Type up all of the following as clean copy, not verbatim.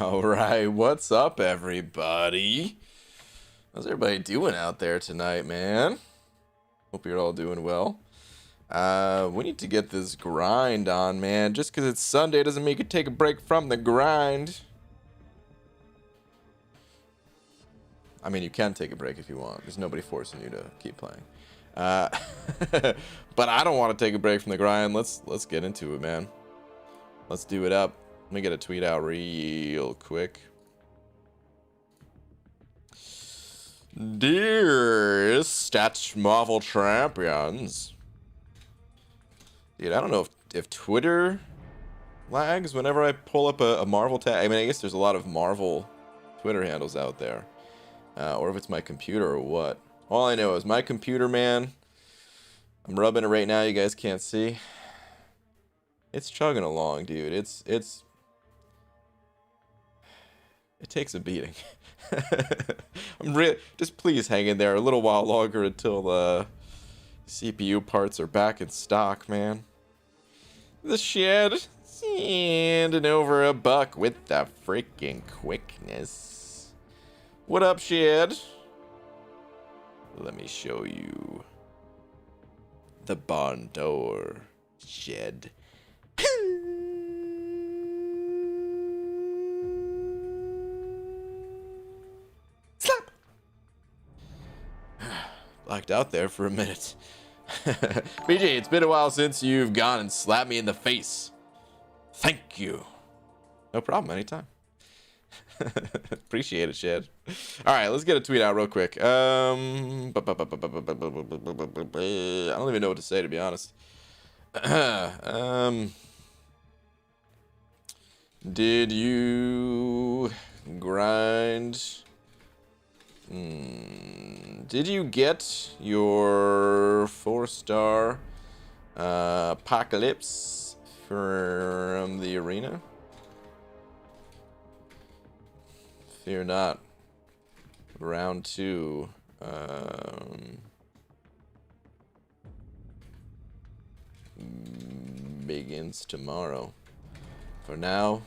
All right, what's up, everybody? How's everybody doing out there tonight, man? Hope you're all doing well. We need to get this grind on, man. Just because it's Sunday doesn't make it take a break from the grind. I mean, you can take a break if you want. There's nobody forcing you to keep playing. But I don't want to take a break from the grind. Let's get into it, man. Let's do it up. Let me get a tweet out real quick. Dear Stats Marvel Champions. Dude, I don't know if Twitter lags whenever I pull up a Marvel tag. I mean, I guess there's a lot of Marvel Twitter handles out there. Or if it's my computer or what. All I know is my computer, man. I'm rubbing it right now. You guys can't see. It's chugging along, dude. It takes a beating. Just please hang in there a little while longer until the CPU parts are back in stock, man. The shed sanding over a buck with the freaking quickness. What up, shed? Let me show you the barn door, shed. Slap! Blacked out there for a minute. BJ, it's been a while since you've gone and slapped me in the face. Thank you. No problem, anytime. Appreciate it, Shed. All right, let's get a tweet out real quick. I don't even know what to say, to be honest. Did you grind? Did you get your 4-star apocalypse from the arena? Fear not. Round 2. Begins tomorrow. For now,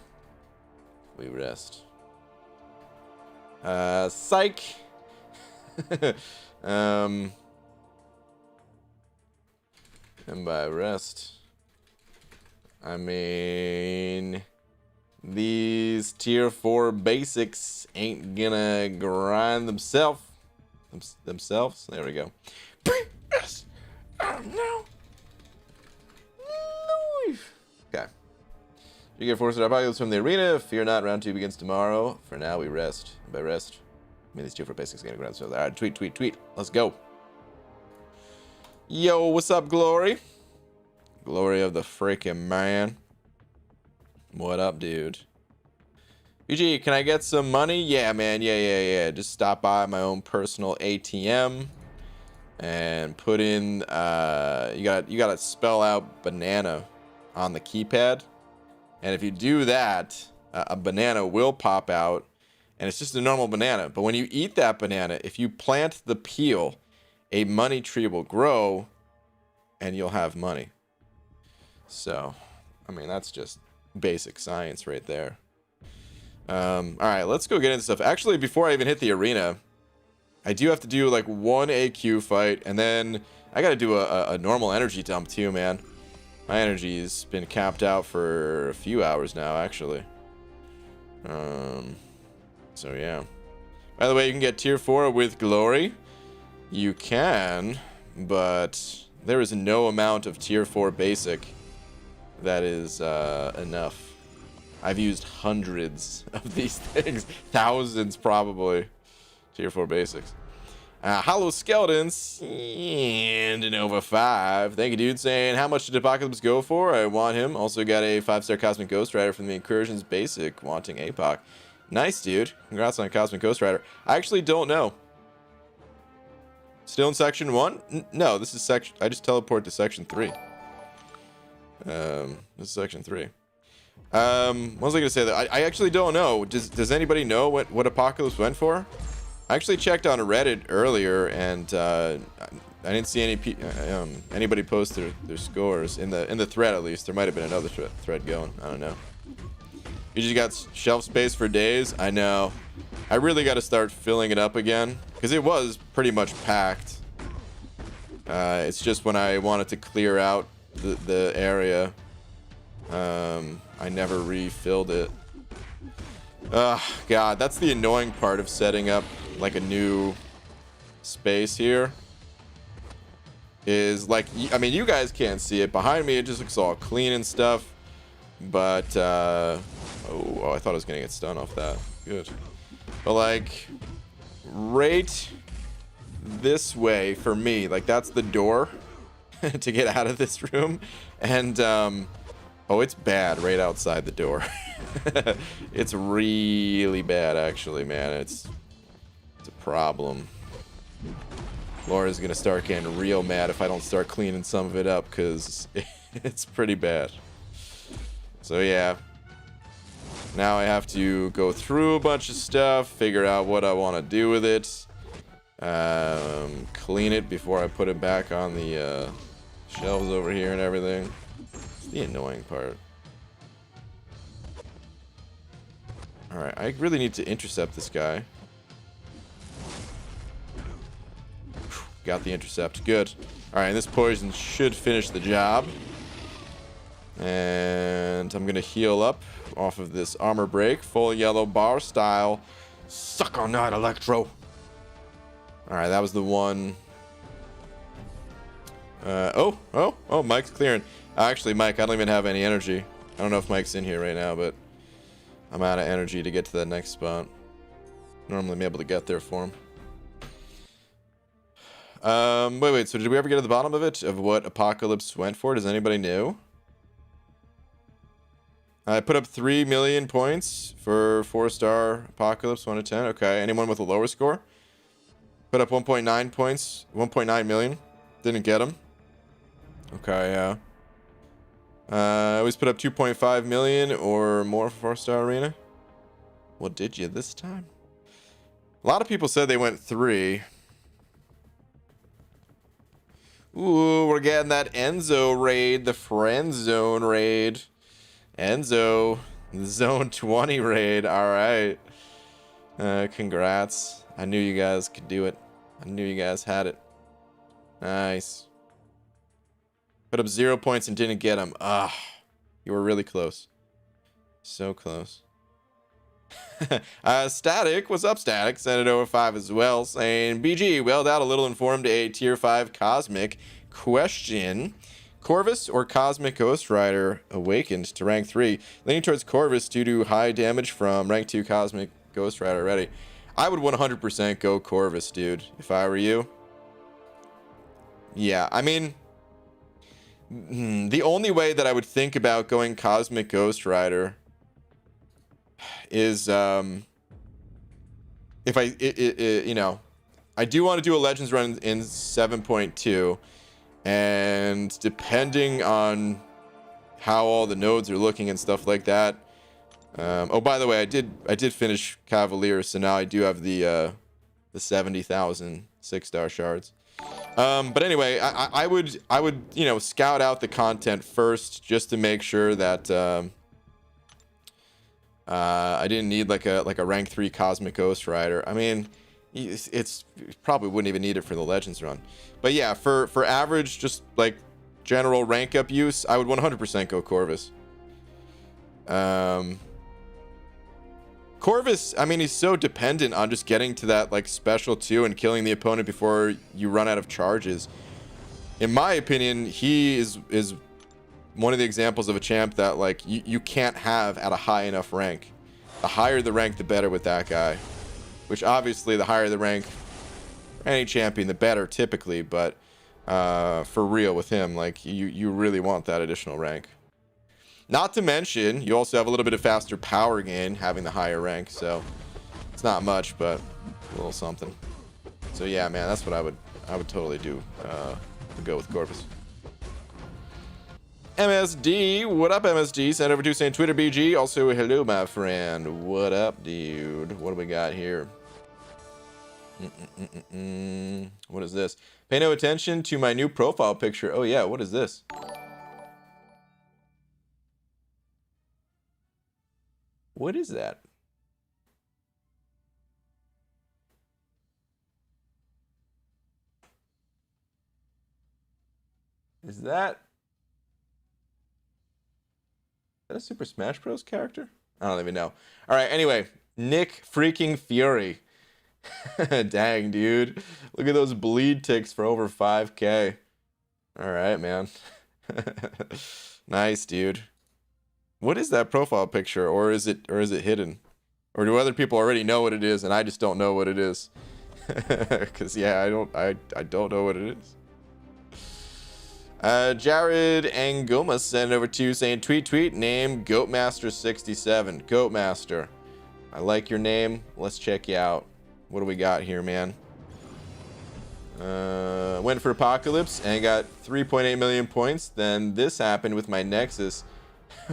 we rest. Psych. And by rest, I mean these tier 4 basics ain't gonna grind themselves. There we go. Oh, no. Okay. You get forced apocalypse from the arena. Fear not. Round 2 begins tomorrow. For now, we rest. And by rest, I mean these tier 4 basics are gonna grind themselves. All right, tweet. Let's go. Yo, what's up, Glory? Glory of the freaking man. What up, dude? UG, can I get some money? Yeah, man. Yeah. Just stop by my own personal ATM and put in. You gotta spell out banana on the keypad, and if you do that, a banana will pop out, and it's just a normal banana. But when you eat that banana, if you plant the peel, a money tree will grow, and you'll have money. So, I mean, that's just basic science right there. All right, let's go get into stuff. Actually, before I even hit the arena, I do have to do like one AQ fight, and then I got to do a normal energy dump too, man. My energy's been capped out for a few hours now, actually. So yeah. By the way, you can get tier 4 with glory. You can, but there is no amount of tier 4 basic that is enough. I've used hundreds of these things, thousands probably. Tier 4 basics. Hollow Skeletons and an over 5. Thank you, dude. Saying, how much did Apocalypse go for? I want him. Also got a 5-star Cosmic Ghost Rider from the Incursions basic, wanting APOC. Nice, dude. Congrats on Cosmic Ghost Rider. I actually don't know. Still in section 1? No, this is section. I just teleport to section 3. This is section 3. What was I gonna say? That I actually don't know. Does anybody know what Apocalypse went for? I actually checked on Reddit earlier, and I didn't see anybody post their scores in the thread. At least there might have been another thread going. I don't know. You just got shelf space for days. I know. I really got to start filling it up again because it was pretty much packed. It's just when I wanted to clear out the area, I never refilled it. God, that's the annoying part of setting up like a new space here. Is like, I mean, you guys can't see it behind me. It just looks all clean and stuff. But oh, I thought I was gonna get stun off that. Good. But like, right this way for me, like that's the door to get out of this room. And oh, it's bad right outside the door. It's really bad, actually, man. It's a problem. Laura's gonna start getting real mad if I don't start cleaning some of it up, because it's pretty bad. So yeah, now I have to go through a bunch of stuff, figure out what I want to do with it, clean it before I put it back on the shelves over here and everything. It's the annoying part. Alright, I really need to intercept this guy. Got the intercept. Good. Alright, and this poison should finish the job. And I'm going to heal up off of this armor break. Full yellow bar style. Suck on that, Electro. Alright, that was the one. Oh, Mike's clearing. Actually, Mike, I don't even have any energy. I don't know if Mike's in here right now, but I'm out of energy to get to that next spot. Normally I'm able to get there for him. Wait, so did we ever get to the bottom of it? Of what Apocalypse went for? Does anybody know? I put up 3 million points for 4-star Apocalypse, 1 to 10. Okay, anyone with a lower score? Put up 1.9 points, 1.9 million. Didn't get them. Okay, yeah. I always put up 2.5 million or more for 4-star Arena. What did you this time? A lot of people said they went 3. Ooh, we're getting that Enzo raid, the friend zone raid. Enzo, zone 20 raid. All right. Congrats. I knew you guys could do it. I knew you guys had it. Nice. Put up 0 points and didn't get them. Ah, you were really close. So close. Static, what's up, Static? Sent it over 5 as well, saying BG, well out, a little informed, a tier 5 cosmic question. Corvus or Cosmic Ghost Rider awakened to rank 3, leaning towards Corvus due to high damage from rank 2 Cosmic Ghost Rider already. I would 100% go Corvus, dude, if I were you. Yeah, I mean, the only way that I would think about going Cosmic Ghost Rider is if I you know, I do want to do a Legends run in 7.2, and depending on how all the nodes are looking and stuff like that. Oh, by the way, I did finish Cavalier, so now I do have the 70,000 6-star shards. But anyway, I would you know, scout out the content first just to make sure that I didn't need like a rank 3 Cosmic Ghost Rider. I mean, it's probably wouldn't even need it for the Legends run. But yeah, for average, just like general rank up use, I would 100% go Corvus. Corvus, I mean, he's so dependent on just getting to that like special 2 and killing the opponent before you run out of charges. In my opinion, he is one of the examples of a champ that like you can't have at a high enough rank. The higher the rank, the better with that guy. Which obviously the higher the rank for any champion, the better typically, but for real with him, like you really want that additional rank. Not to mention, you also have a little bit of faster power gain having the higher rank, so it's not much, but a little something. So yeah, man, that's what I would totally do. Go with Corvus. MSD, what up, MSD? Send over to saying Twitter BG. Also, hello, my friend. What up, dude? What do we got here? What is this? Pay no attention to my new profile picture. Oh yeah, what is this? What is that? Is that a Super Smash Bros. Character? I don't even know. All right, anyway, Nick freaking Fury. Dang, dude. Look at those bleed ticks for over 5K. All right, man. Nice, dude. What is that profile picture, or is it hidden? Or do other people already know what it is and I just don't know what it is? Cuz yeah, I don't know what it is. Jared Angoma sent over to saying tweet name Goatmaster67. Goatmaster. I like your name. Let's check you out. What do we got here, man? Went for Apocalypse and got 3.8 million points. Then this happened with my Nexus.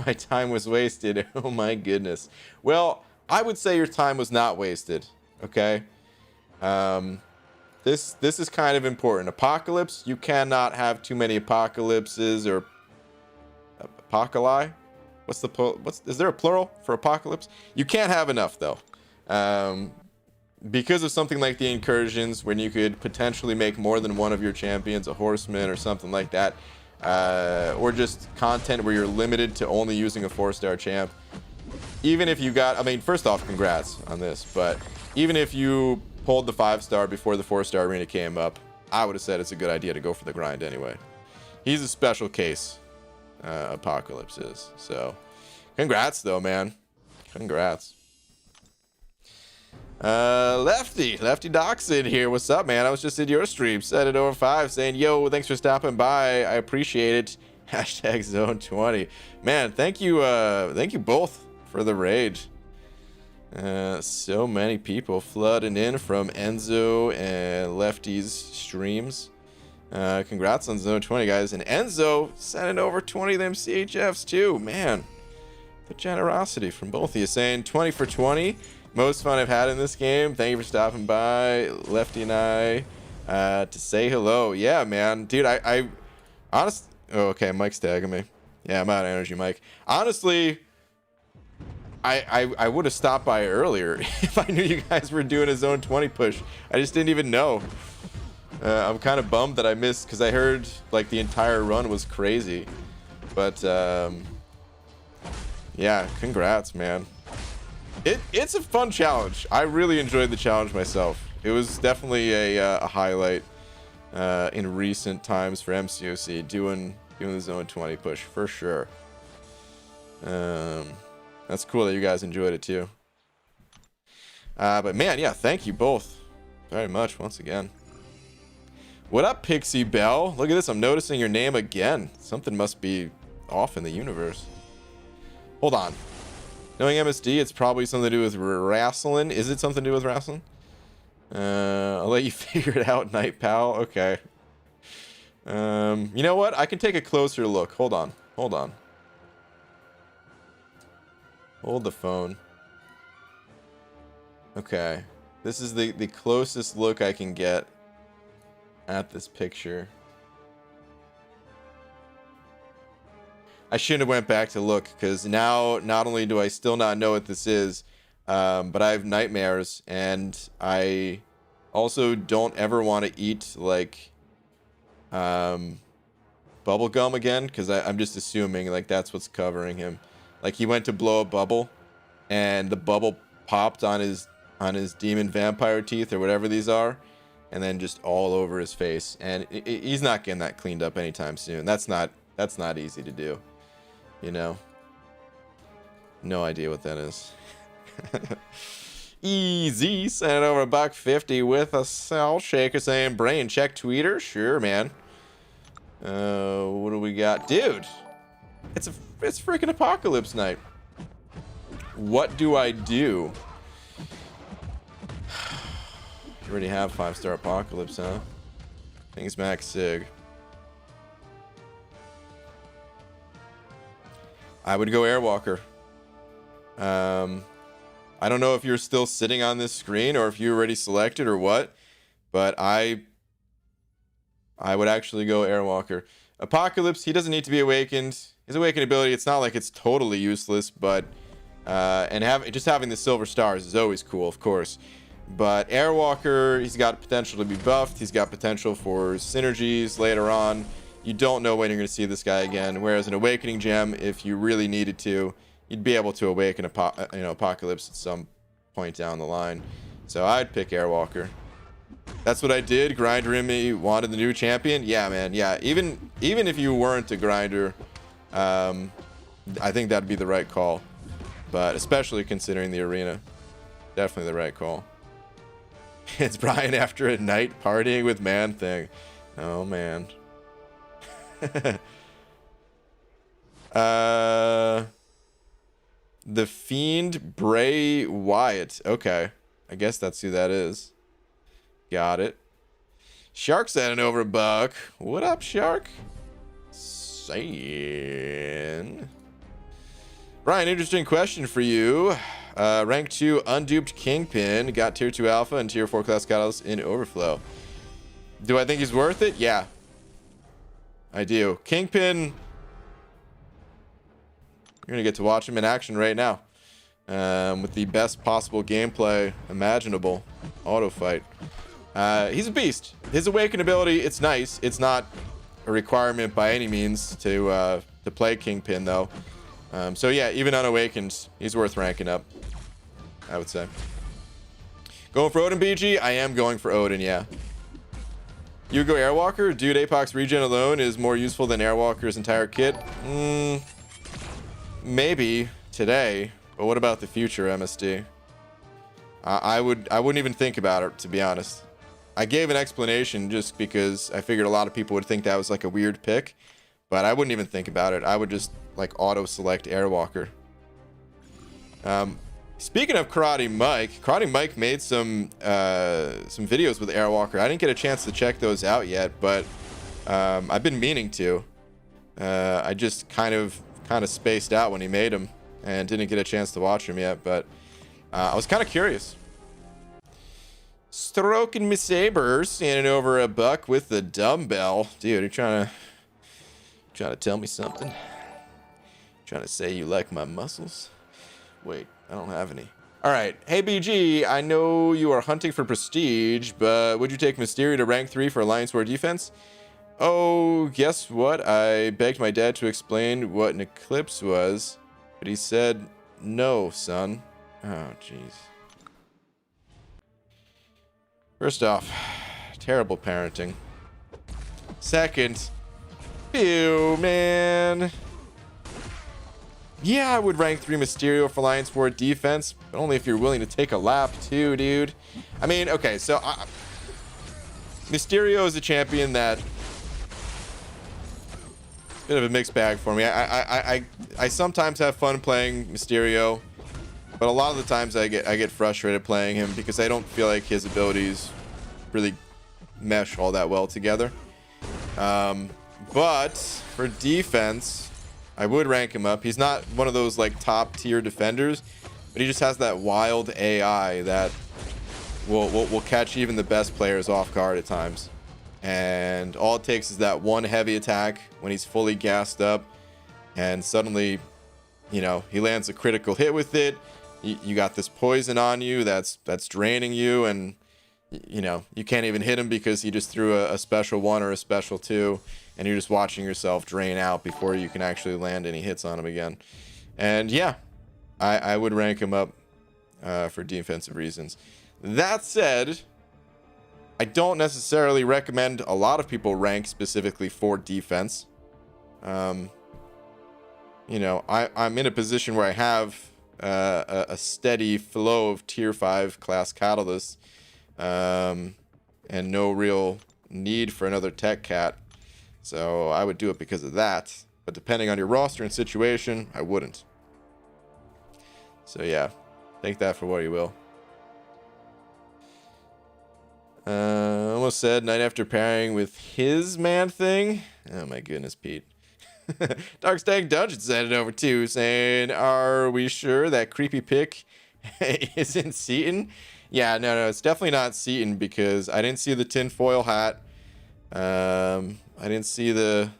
My time was wasted. Oh my goodness. Well, I would say your time was not wasted. Okay. This is kind of important. Apocalypse, you cannot have too many apocalypses or apocali. Is there a plural for apocalypse? You can't have enough though. Because of something like the incursions, when you could potentially make more than one of your champions a horseman or something like that, or just content where you're limited to only using a 4-star champ. Even if you got, I mean, first off, congrats on this, but even if you pulled the 5-star before the 4-star arena came up, I would have said it's a good idea to go for the grind anyway. He's a special case, Apocalypse is. So, congrats though, man. Congrats. Lefty Doxin here. What's up, man? I was just in your stream, set it over 5, saying, yo, thanks for stopping by. I appreciate it. Hashtag Zone 20. Man, thank you both for the raid. So many people flooding in from Enzo and Lefty's streams. Congrats on Zone 20, guys. And Enzo sending over 20 of them CHFs too. Man, the generosity from both of you, saying 20 for 20. Most fun I've had in this game. Thank you for stopping by, Lefty and I, to say hello. Yeah, man. Dude, I honestly... Oh, okay, Mike's tagging me. Yeah, I'm out of energy, Mike. Honestly, I would have stopped by earlier if I knew you guys were doing a Zone 20 push. I just didn't even know. I'm kind of bummed that I missed, because I heard, like, the entire run was crazy. But, yeah, congrats, man. It's a fun challenge. I really enjoyed the challenge myself. It was definitely a highlight in recent times for MCOC, doing the Zone 20 push for sure. That's cool that you guys enjoyed it too. But man, yeah, thank you both very much once again. What up, Pixie Bell? Look at this. I'm noticing your name again. Something must be off in the universe. Hold on. Knowing MSD, it's probably something to do with wrestling. Is it something to do with wrestling? I'll let you figure it out, Night Pal. Okay. You know what? I can take a closer look. Hold on. Hold the phone. Okay. This is the closest look I can get at this picture. I shouldn't have went back to look, because now not only do I still not know what this is, but I have nightmares, and I also don't ever want to eat like bubble gum again, because I'm just assuming like that's what's covering him. Like he went to blow a bubble, and the bubble popped on his demon vampire teeth or whatever these are, and then just all over his face. And he's not getting that cleaned up anytime soon. That's not easy to do. You know, no idea what that is. Easy sent over $1.50 with a cell shaker saying brain check tweeter. Sure, man. What do we got, dude? It's freaking apocalypse night. What do I do? You already have 5-star apocalypse, huh? Thanks, Max Sig. I would go Airwalker. I don't know if you're still sitting on this screen or if you already selected or what, but I would actually go Airwalker. Apocalypse, he doesn't need to be awakened. His awakened ability, it's not like it's totally useless, but And just having the silver stars is always cool, of course. But Airwalker, he's got potential to be buffed. He's got potential for synergies later on. You don't know when you're going to see this guy again. Whereas an Awakening Gem, if you really needed to, you'd be able to awaken Apocalypse at some point down the line. So I'd pick Airwalker. That's what I did. Grinder in me wanted the new champion. Yeah, man. Yeah, even if you weren't a grinder, I think that'd be the right call. But especially considering the arena, definitely the right call. It's Brian after a night partying with Man Thing. Oh man. The Fiend Bray Wyatt. Okay, I guess that's who that is. Got it. Shark sending over a buck. What up, Shark? Saying. Brian, interesting question for you. Rank 2 unduped Kingpin got tier 2 alpha and tier 4 class catalyst in overflow. Do I think he's worth it? Yeah, I do. Kingpin, you're gonna get to watch him in action right now, with the best possible gameplay imaginable. Auto fight. He's a beast. His awaken ability, it's nice. It's not a requirement by any means to play Kingpin though. So yeah, even unawakened, he's worth ranking up, I would say. Going for Odin, BG? I am going for Odin, yeah. You go Airwalker? Dude, Apox regen alone is more useful than Airwalker's entire kit? Maybe today, but what about the future, MSD? I wouldn't even think about it, to be honest. I gave an explanation just because I figured a lot of people would think that was like a weird pick, but I wouldn't even think about it. I would just like auto select Airwalker. Speaking of Karate Mike made some videos with Airwalker. I didn't get a chance to check those out yet, but I've been meaning to. I just kind of spaced out when he made them and didn't get a chance to watch them yet, but I was kind of curious. Stroking me saber, standing over a buck with the dumbbell. Dude, you're trying to tell me something? Trying to say you like my muscles? Wait, I don't have any. All right. Hey, BG, I know you are hunting for prestige, but would you take Mysterio to rank 3 for Alliance War defense? Oh, guess what? I begged my dad to explain what an eclipse was, but he said, no, son. Oh, jeez. First off, terrible parenting. Second, ew, man. Yeah, I would rank 3 Mysterio for Alliance War defense, but only if you're willing to take a lap too, dude. I mean, okay, so Mysterio is a champion that bit of a mixed bag for me. I sometimes have fun playing Mysterio, but a lot of the times I get frustrated playing him because I don't feel like his abilities really mesh all that well together. But for defense, I would rank him up. He's not one of those like top tier defenders, but he just has that wild AI that will catch even the best players off guard at times. And all it takes is that one heavy attack when he's fully gassed up, and suddenly, you know, he lands a critical hit with it. You got this poison on you that's draining you, and you know, you can't even hit him because he just threw a special 1 or a special 2, and you're just watching yourself drain out before you can actually land any hits on him again. And yeah, I would rank him up for defensive reasons. That said, I don't necessarily recommend a lot of people rank specifically for defense. You know, I'm in a position where I have a steady flow of tier 5 class catalysts, and no real need for another tech cat. So I would do it because of that. But depending on your roster and situation, I wouldn't. So yeah, take that for what you will. Almost said night after pairing with his Man Thing. Oh my goodness, Pete. Dark Stag Dungeon sent it over too, saying, are we sure that creepy pick isn't Seaton? Yeah, no, it's definitely not Seaton because I didn't see the tinfoil hat. I didn't see a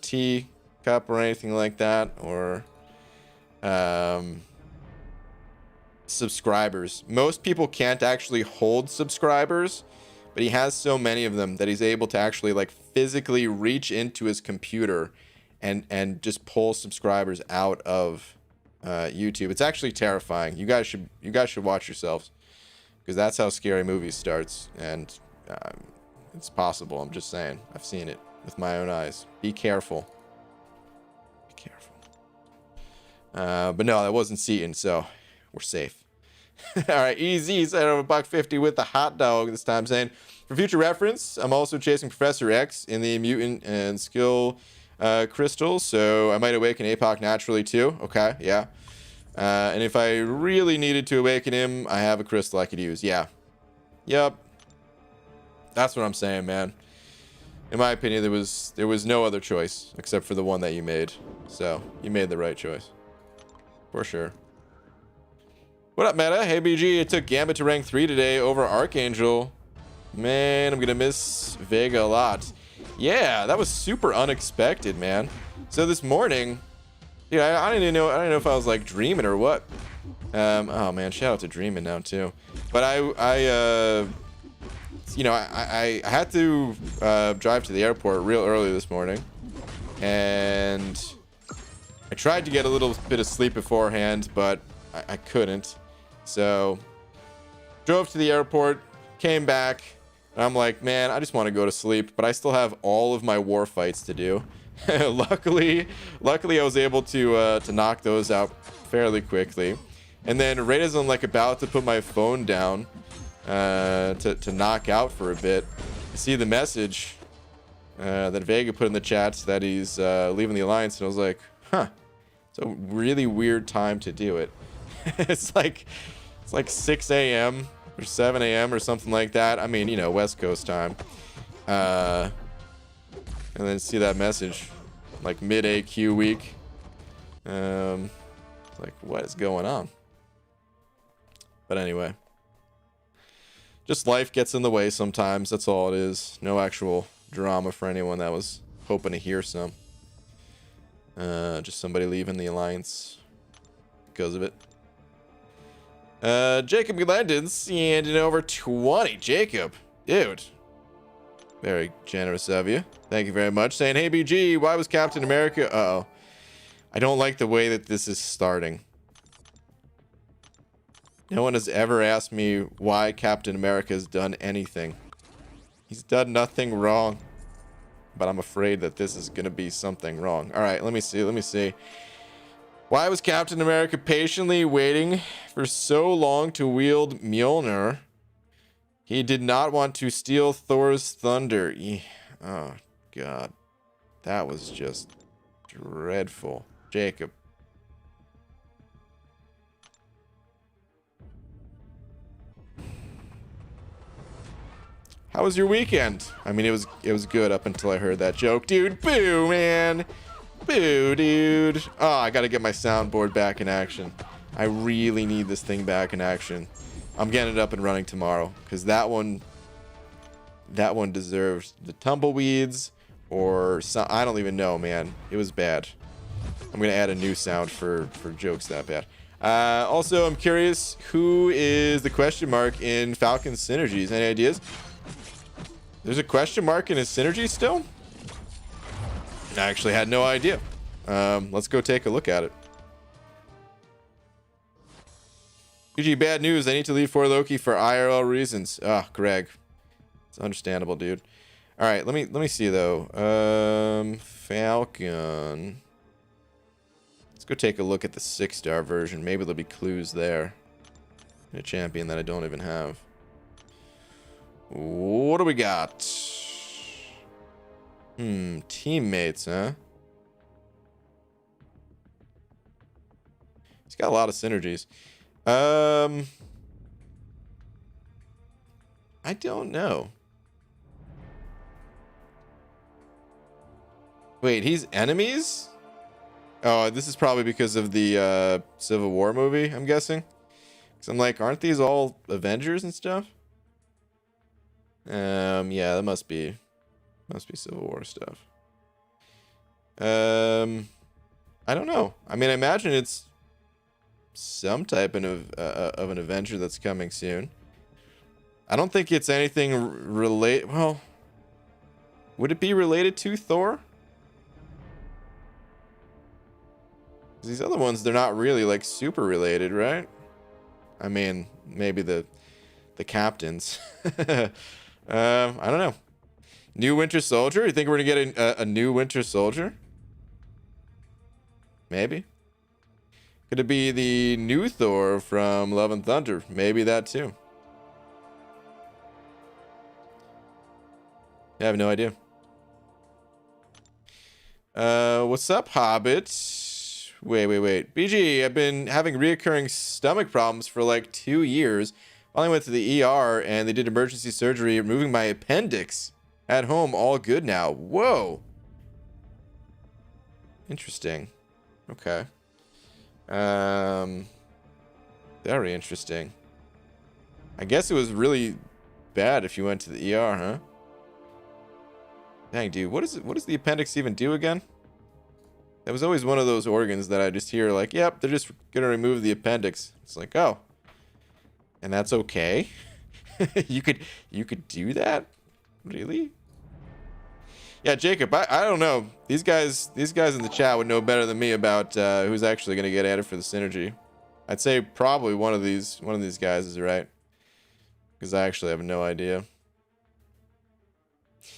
tea cup or anything like that, or subscribers. Most people can't actually hold subscribers, but he has so many of them that he's able to actually like physically reach into his computer and just pull subscribers out of YouTube. It's actually terrifying. You guys should watch yourselves, because that's how Scary Movies starts, and it's possible. I'm just saying. I've seen it with my own eyes. Be careful. Be careful. But no, that wasn't Seaton, so we're safe. All right, easy. Said over $1.50 with the hot dog this time, saying, for future reference, I'm also chasing Professor X in the mutant and skill crystal, so I might awaken APOC naturally too. Okay, yeah. And if I really needed to awaken him, I have a crystal I could use. Yeah. Yep. That's what I'm saying, man. In my opinion, there was no other choice except for the one that you made. So you made the right choice. For sure. What up, Meta? Hey, BG. It took Gambit to rank 3 today over Archangel. Man, I'm going to miss Vega a lot. Yeah, that was super unexpected, man. So this morning, dude, I didn't even know. I don't know if I was like dreaming or what. Oh man, shout out to dreaming now too. But I had to drive to the airport real early this morning, and I tried to get a little bit of sleep beforehand, but I couldn't. So drove to the airport, came back, and I'm like, man, I just want to go to sleep, but I still have all of my war fights to do. luckily I was able to knock those out fairly quickly. And then right as I'm like about to put my phone down to knock out for a bit, I see the message that Vega put in the chat that he's leaving the alliance, and I was like, huh, it's a really weird time to do it. it's like 6 a.m. or 7 a.m. or something like that. I mean, you know, West Coast time. And then see that message like mid AQ week. Like, what is going on? But anyway, just life gets in the way sometimes. That's all it is. No actual drama for anyone that was hoping to hear some. Just somebody leaving the alliance because of it. Jacob Glandons handing over 20. Jacob, dude, very generous of you. Thank you very much. Saying, hey BG, why was Captain America? Uh-oh. I don't like the way that this is starting. No one has ever asked me why Captain America has done anything. He's done nothing wrong. But I'm afraid that this is going to be something wrong. All right, let me see. Why was Captain America patiently waiting for so long to wield Mjolnir? He did not want to steal Thor's thunder. Oh, God. That was just dreadful. Jacob. How was your weekend? I mean, it was good up until I heard that joke. Dude, boo, man. Boo, dude. Oh, I gotta get my soundboard back in action. I really need this thing back in action. I'm getting it up and running tomorrow, because that one deserves the tumbleweeds or some, I don't even know, man. It was bad. I'm gonna add a new sound for jokes that bad. Also, I'm curious, who is the question mark in Falcon's Synergies? Any ideas? There's a question mark in his Synergies still? I actually had no idea. Let's go take a look at it. UG, bad news. I need to leave for Loki for IRL reasons. Ah, Greg. It's understandable, dude. All right, let me see though. Falcon. Let's go take a look at the 6-star version. Maybe there'll be clues there. A champion that I don't even have. What do we got? Teammates, huh? He's got a lot of synergies. I don't know. Wait, he's enemies? Oh, this is probably because of the Civil War movie, I'm guessing. Because I'm like, aren't these all Avengers and stuff? Yeah, that must be Civil War stuff. I don't know. I mean, I imagine it's some type of an adventure that's coming soon. I don't think it's anything relate. Well, would it be related to Thor? These other ones, they're not really like super related, right? I mean, maybe the captains. I don't know. New Winter Soldier? You think we're gonna get a new Winter Soldier? Maybe. Could it be the new Thor from Love and Thunder? Maybe that too. I have no idea. What's up, Hobbit? Wait. BG, I've been having reoccurring stomach problems for like 2 years. Finally went to the ER and they did emergency surgery, removing my appendix. At home, all good now. Whoa. Interesting. Okay. Very interesting. I guess it was really bad if you went to the ER, huh? Dang, dude, what does the appendix even do again? That was always one of those organs that I just hear like, yep, they're just gonna remove the appendix. It's like, oh, and that's okay. you could do that, really? Yeah, Jacob, I don't know. These guys in the chat would know better than me about who's actually gonna get added for the synergy. I'd say probably one of these guys is right, because I actually have no idea.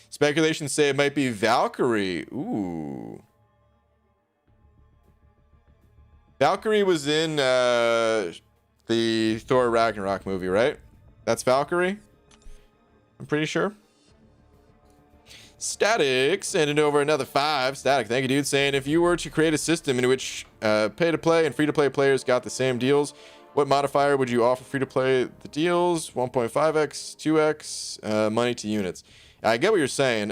Speculations say it might be Valkyrie. Ooh. Valkyrie was in the Thor Ragnarok movie, right? That's Valkyrie? I'm pretty sure. Static sending over another 5. Static, thank you, dude. Saying, if you were to create a system in which pay-to-play and free-to-play players got the same deals, what modifier would you offer free-to-play the deals? 1.5x, 2x, money to units. I get what you're saying.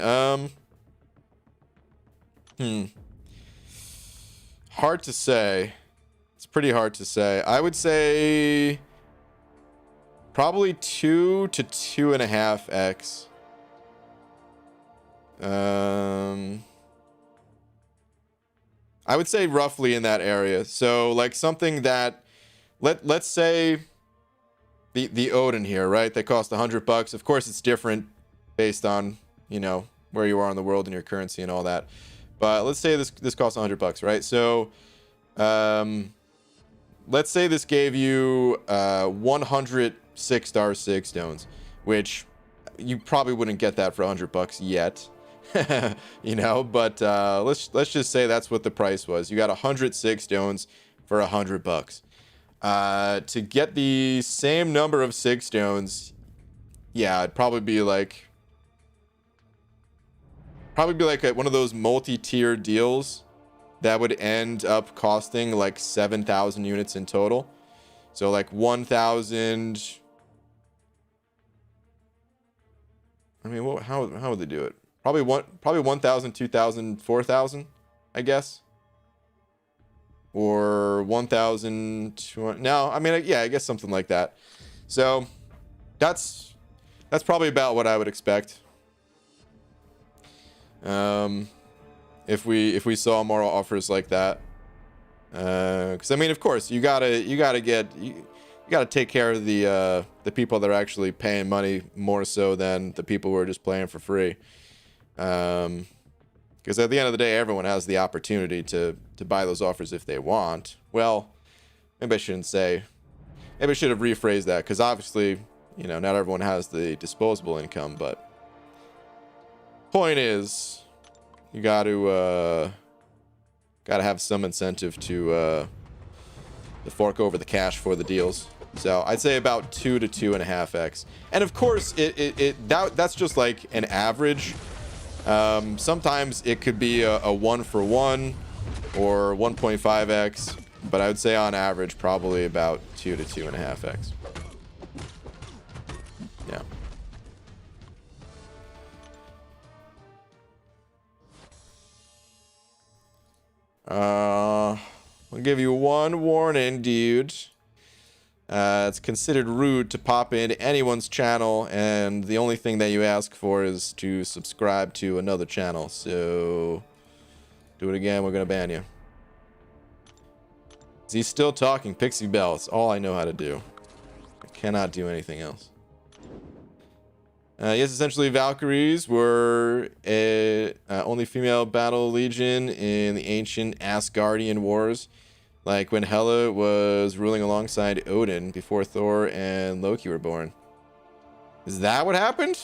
Hard to say. It's pretty hard to say. I would say probably 2 to 2.5x. I would say roughly in that area. So like something that let's say the Odin here, right? They cost $100. Of course, it's different based on, you know, where you are in the world and your currency and all that. But let's say this costs $100, right? So let's say this gave you 100 6-star sig stones, which you probably wouldn't get that for $100 yet. You know, but let's just say that's what the price was. You got 100 sig stones for $100. To get the same number of sig stones, yeah, it'd probably be like one of those multi-tier deals that would end up costing like 7,000 units in total. So like 1,000. I mean, how would they do it? Probably 1,000, 2,000, 4,000, I guess. Or 1,200. No, I mean, yeah, I guess something like that. So that's probably about what I would expect. If we saw more offers like that, because I mean, of course, you gotta take care of the people that are actually paying money more so than the people who are just playing for free. Because at the end of the day, everyone has the opportunity to buy those offers if they want. Well, maybe I shouldn't say. Maybe I should have rephrased that, because obviously, you know, not everyone has the disposable income. But point is, you got to have some incentive to fork over the cash for the deals. So I'd say about 2 to 2.5x. And of course, that's just like an average. Sometimes it could be a 1-for-1 or 1.5x, but I would say on average probably about 2 to 2.5x. Yeah. I'll give you one warning, dude. It's considered rude to pop into anyone's channel, and the only thing that you ask for is to subscribe to another channel. So do it again, we're gonna ban you. Is he still talking? Pixie Bell. It's all I know how to do. I cannot do anything else. Yes, essentially Valkyries were a only female battle legion in the ancient Asgardian wars. Like when Hela was ruling alongside Odin before Thor and Loki were born. Is that what happened?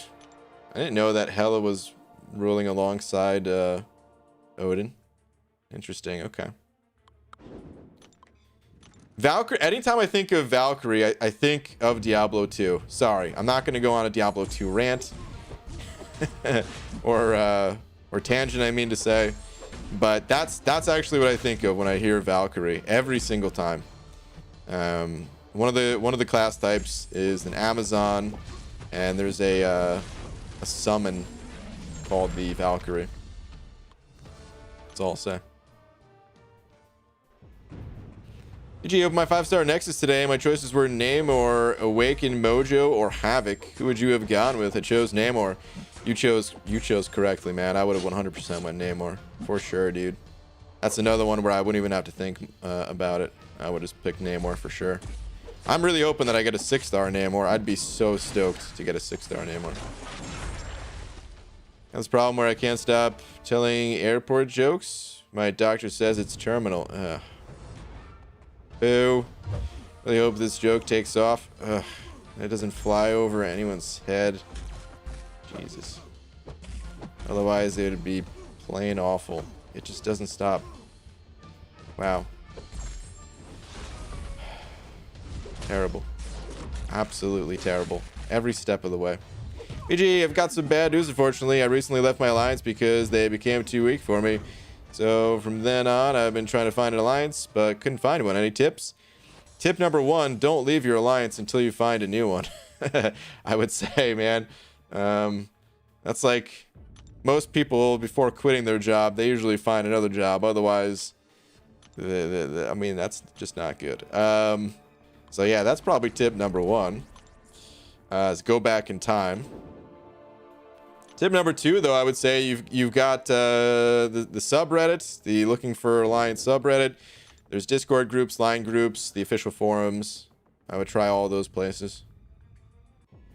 I didn't know that Hela was ruling alongside Odin. Interesting, okay. Valkyrie, anytime I think of Valkyrie, I think of Diablo 2. Sorry, I'm not going to go on a Diablo 2 rant. or tangent, I mean to say. But that's actually what I think of when I hear Valkyrie every single time. One of the class types is an Amazon, and there's a summon called the Valkyrie. That's all I'll say. GG, opened my 5-star Nexus today. My choices were Namor, Awaken Mojo, or Havoc. Who would you have gone with? I chose Namor. You chose correctly, man. I would have 100% went Namor. For sure, dude. That's another one where I wouldn't even have to think about it. I would just pick Namor for sure. I'm really hoping that I get a 6-star Namor. I'd be so stoked to get a 6-star Namor. That's a problem where I can't stop telling airport jokes. My doctor says it's terminal. Ugh. Boo. Really hope this joke takes off. Ugh. It doesn't fly over anyone's head. Jesus. Otherwise, it would be plain awful. It just doesn't stop. Wow. Terrible. Absolutely terrible. Every step of the way. BG, I've got some bad news, unfortunately. I recently left my alliance because they became too weak for me. So from then on, I've been trying to find an alliance, but couldn't find one. Any tips? Tip number 1, don't leave your alliance until you find a new one. I would say, man. That's like most people before quitting their job, they usually find another job. Otherwise, I mean, that's just not good. So yeah, that's probably tip number 1. Is go back in time. Tip number 2, though, I would say you've got the subreddit, the Looking for Alliance subreddit. There's Discord groups, line groups, the official forums. I would try all those places.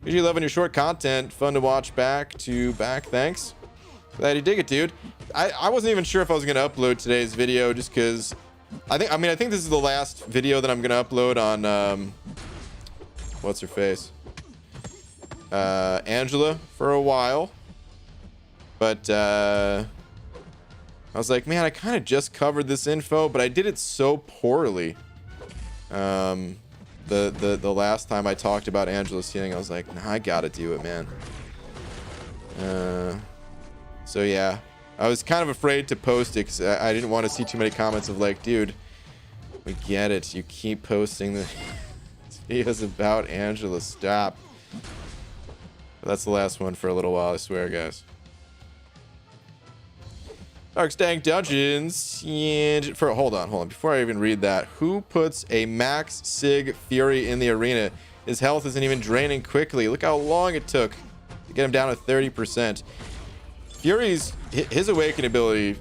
Usually loving your short content. Fun to watch back to back. Thanks. Glad you dig it, dude. I wasn't even sure if I was going to upload today's video just because I think this is the last video that I'm going to upload on what's her face? Angela for a while. But I was like, man, I kind of just covered this info, but I did it so poorly. The last time I talked about Angela's healing, I was like, nah, I gotta do it, man. So yeah, I was kind of afraid to post it because I didn't want to see too many comments of like, dude, we get it. You keep posting the videos about Angela. Stop. But that's the last one for a little while, I swear, guys. Dark Stank Dungeons. And hold on. Before I even read that, who puts a max Sig Fury in the arena? His health isn't even draining quickly. Look how long it took to get him down to 30%. Fury's his awaken ability,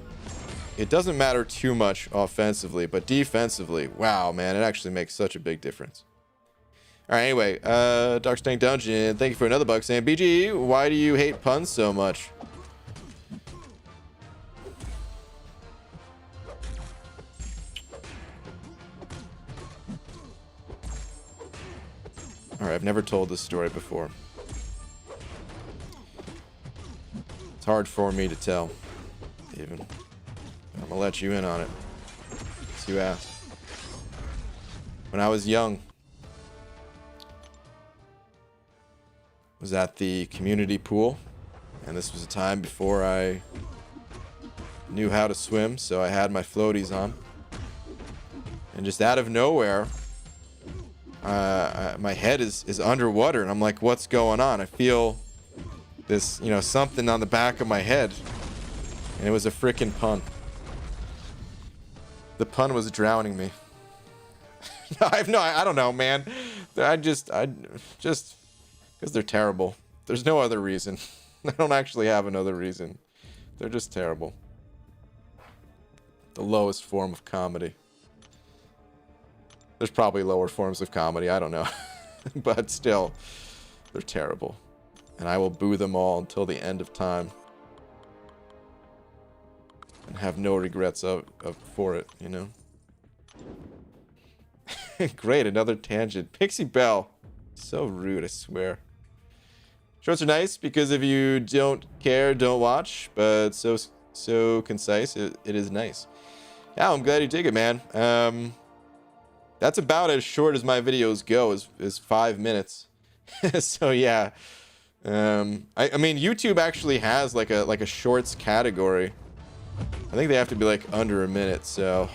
it doesn't matter too much offensively, but defensively, wow, man, it actually makes such a big difference. All right, anyway, Dark Stank Dungeon, thank you for another bug saying, BG, why do you hate puns so much? All right, I've never told this story before. It's hard for me to tell, even. I'm gonna let you in on it, since you asked. When I was young, I was at the community pool, and this was a time before I knew how to swim, so I had my floaties on. And just out of nowhere, my head is underwater, and I'm like, what's going on? I feel this, something on the back of my head, and it was a freaking pun. The pun was drowning me. I don't know, man. I just because they're terrible. There's no other reason. I don't actually have another reason. They're just terrible. The lowest form of comedy. There's probably lower forms of comedy, I don't know. But still, they're terrible. And I will boo them all until the end of time. And have no regrets for it, you know? Great, another tangent. Pixie Bell. So rude, I swear. Shorts are nice because if you don't care, don't watch. But so concise, it is nice. Yeah, I'm glad you dig it, man. That's about as short as my videos go, is 5 minutes. So yeah. I mean, YouTube actually has like a shorts category. I think they have to be like under a minute, so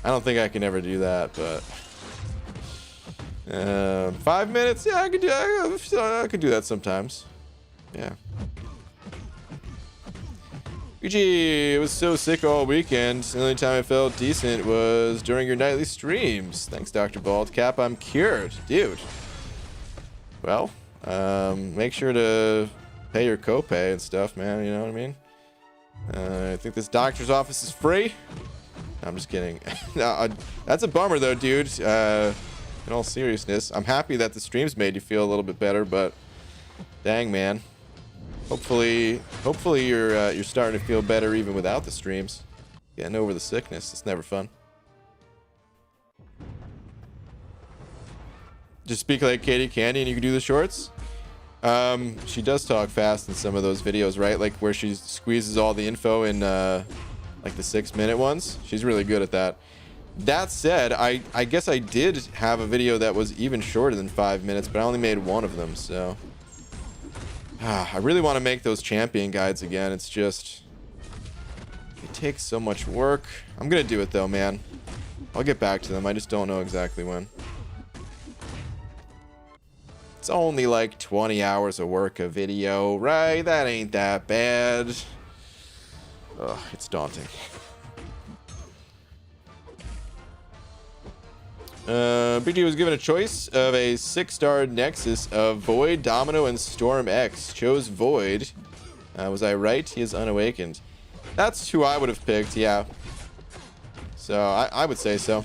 I don't think I can ever do that, but 5 minutes, yeah, I could do that sometimes. Yeah. UG, it was so sick all weekend. The only time I felt decent was during your nightly streams. Thanks, Dr. Baldcap. I'm cured, dude. Well, make sure to pay your copay and stuff, man. You know what I mean? I think this doctor's office is free. No, I'm just kidding. No, that's a bummer, though, dude. In all seriousness, I'm happy that the streams made you feel a little bit better, but dang, man. Hopefully you're starting to feel better even without the streams. Getting over the sickness, it's never fun. Just speak like Katie Candy and you can do the shorts. She does talk fast in some of those videos, right? Like where she squeezes all the info in like the 6-minute ones. She's really good at that. That said, I guess I did have a video that was even shorter than 5 minutes, but I only made one of them, so I really want to make those champion guides again. It's just, it takes so much work. I'm gonna do it though, man. I'll get back to them. I just don't know exactly when. It's only like 20 hours of work a video, right? That ain't that bad. Ugh, it's daunting. BG was given a choice of a 6-star Nexus of Void, Domino, and Storm X. Chose Void. Was I right? He is unawakened. That's who I would have picked, yeah. So I would say so.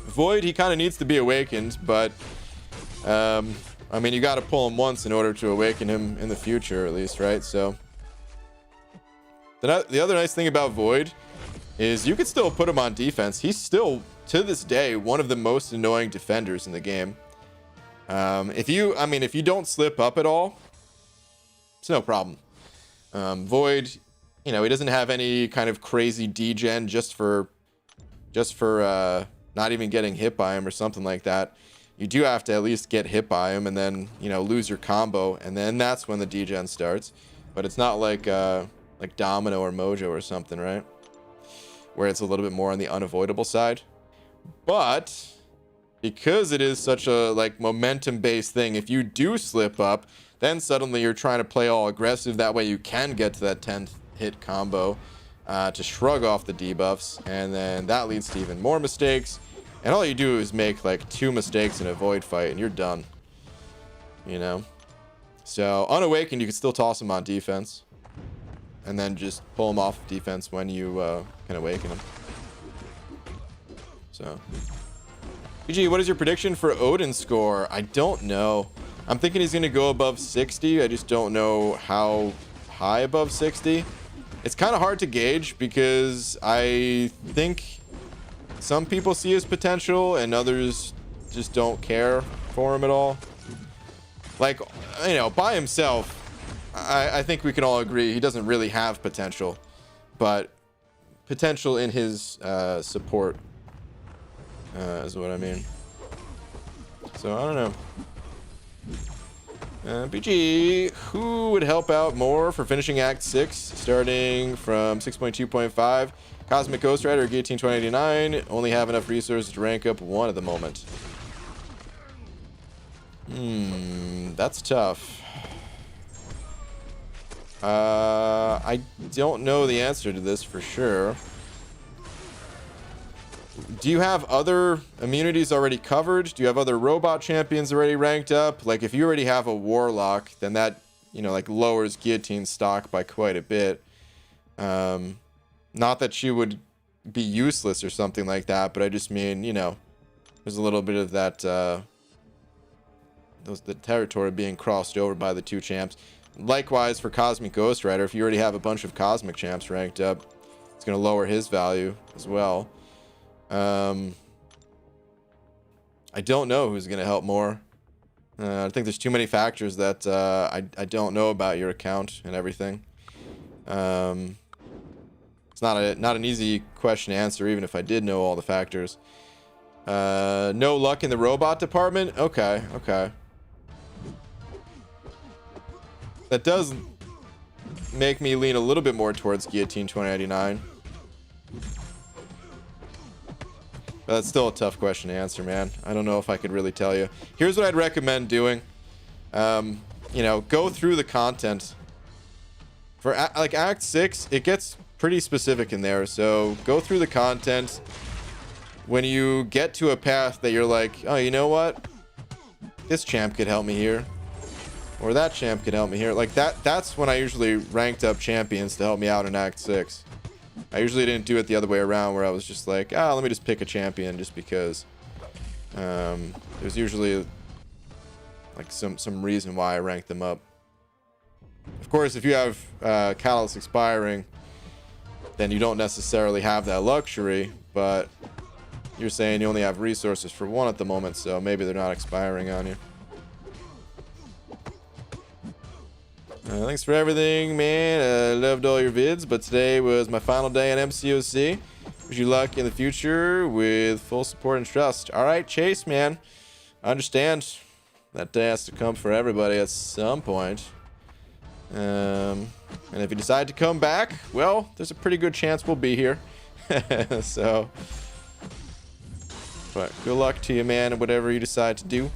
Void, he kind of needs to be awakened, but I mean, you got to pull him once in order to awaken him in the future, at least, right? So the other nice thing about Void is you could still put him on defense. He's still, to this day, one of the most annoying defenders in the game. If you don't slip up at all, it's no problem. Void, you know, he doesn't have any kind of crazy degen just for not even getting hit by him or something like that. You do have to at least get hit by him and then, you know, lose your combo, and then that's when the degen starts. But it's not like Domino or Mojo or something, right? Where it's a little bit more on the unavoidable side. But because it is such a like momentum based thing, if you do slip up, then suddenly you're trying to play all aggressive. That way you can get to that 10th hit combo to shrug off the debuffs, and then that leads to even more mistakes. And all you do is make like 2 mistakes in a Void fight and you're done, you know? So unawakened, you can still toss him on defense and then just pull him off defense when you can awaken him. So PG, what is your prediction for Odin's score? I don't know. I'm thinking he's gonna go above 60. I just don't know how high above 60. It's kind of hard to gauge because I think some people see his potential and others just don't care for him at all. Like, you know, by himself, I think we can all agree he doesn't really have potential, but potential in his support is what I mean. So I don't know. BG, who would help out more for finishing Act 6, starting from 6.2.5? Cosmic Ghost Rider or Guillotine 2089? Only have enough resources to rank up 1 at the moment. That's tough. I don't know the answer to this for sure. Do you have other immunities already covered? Do you have other robot champions already ranked up? Like, if you already have a Warlock, then that, you know, like, lowers Guillotine stock by quite a bit. Not that she would be useless or something like that, but I just mean, you know, there's a little bit of that, the territory being crossed over by the two champs. Likewise for Cosmic Ghost Rider, if you already have a bunch of Cosmic champs ranked up, it's going to lower his value as well. I don't know who's going to help more. I think there's too many factors that I don't know about your account and everything. It's not an easy question to answer, even if I did know all the factors. No luck in the robot department? Okay, okay. That does make me lean a little bit more towards Guillotine 2099. But that's still a tough question to answer, man. I don't know if I could really tell you. Here's what I'd recommend doing. You know, go through the content. For like Act 6, it gets pretty specific in there. So go through the content. When you get to a path that you're like, oh, you know what? This champ could help me here. Or that champ could help me here. Like that's when I usually ranked up champions to help me out in Act 6. I usually didn't do it the other way around where I was just like, let me just pick a champion just because. There's usually like some reason why I ranked them up. Of course, if you have Catalyst expiring, then you don't necessarily have that luxury, but you're saying you only have resources for one at the moment, so maybe they're not expiring on you. Thanks for everything, man. I loved all your vids, but today was my final day in MCOC. Wish you luck in the future with full support and trust. All right, Chase, man. I understand that day has to come for everybody at some point. And if you decide to come back, well, there's a pretty good chance we'll be here. So, but good luck to you, man, and whatever you decide to do.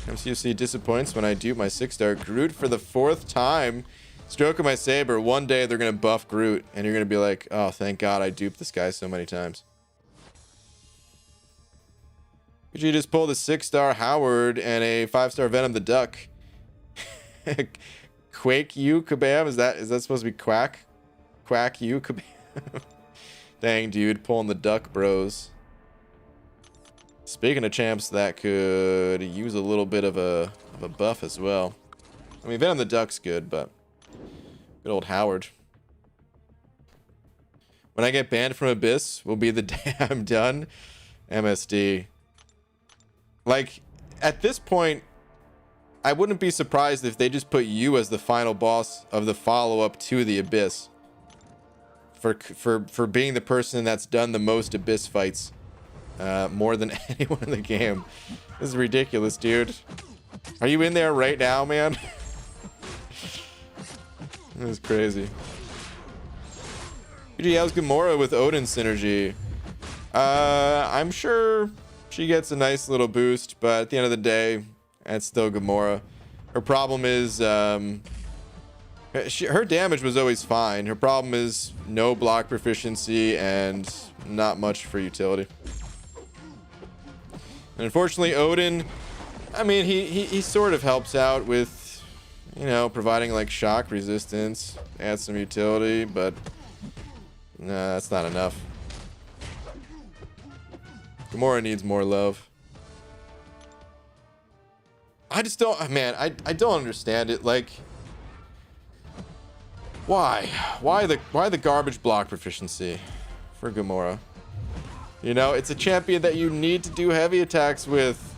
MCUC disappoints when I dupe my 6-star Groot for the 4th time. Stroke of my saber. One day they're gonna buff Groot, and you're gonna be like, "Oh, thank God I duped this guy so many times." Could you just pull the 6-star Howard and a 5-star Venom the Duck? Quake you Kabam? Is that supposed to be Quack? Quack you Kabam? Dang, dude, pulling the Duck Bros. Speaking of champs that could use a little bit of a buff as well. I mean, Venom the Duck's good, but good old Howard. When I get banned from Abyss will be the day I'm done. MSD. Like, at this point, I wouldn't be surprised if they just put you as the final boss of the follow-up to the Abyss. For being the person that's done the most Abyss fights. More than anyone in the game. This is ridiculous, dude. Are you in there right now, man? This is crazy. how's Gamora with Odin synergy? I'm sure she gets a nice little boost, but at the end of the day, it's still Gamora. Her problem is her damage was always fine. Her problem is no block proficiency and not much for utility. And unfortunately, Odin, I mean, he sort of helps out with, you know, providing like shock resistance, add some utility, but nah, that's not enough. Gamora needs more love. I just don't, man, I don't understand it. Like, why the garbage block proficiency for Gamora? You know, it's a champion that you need to do heavy attacks with.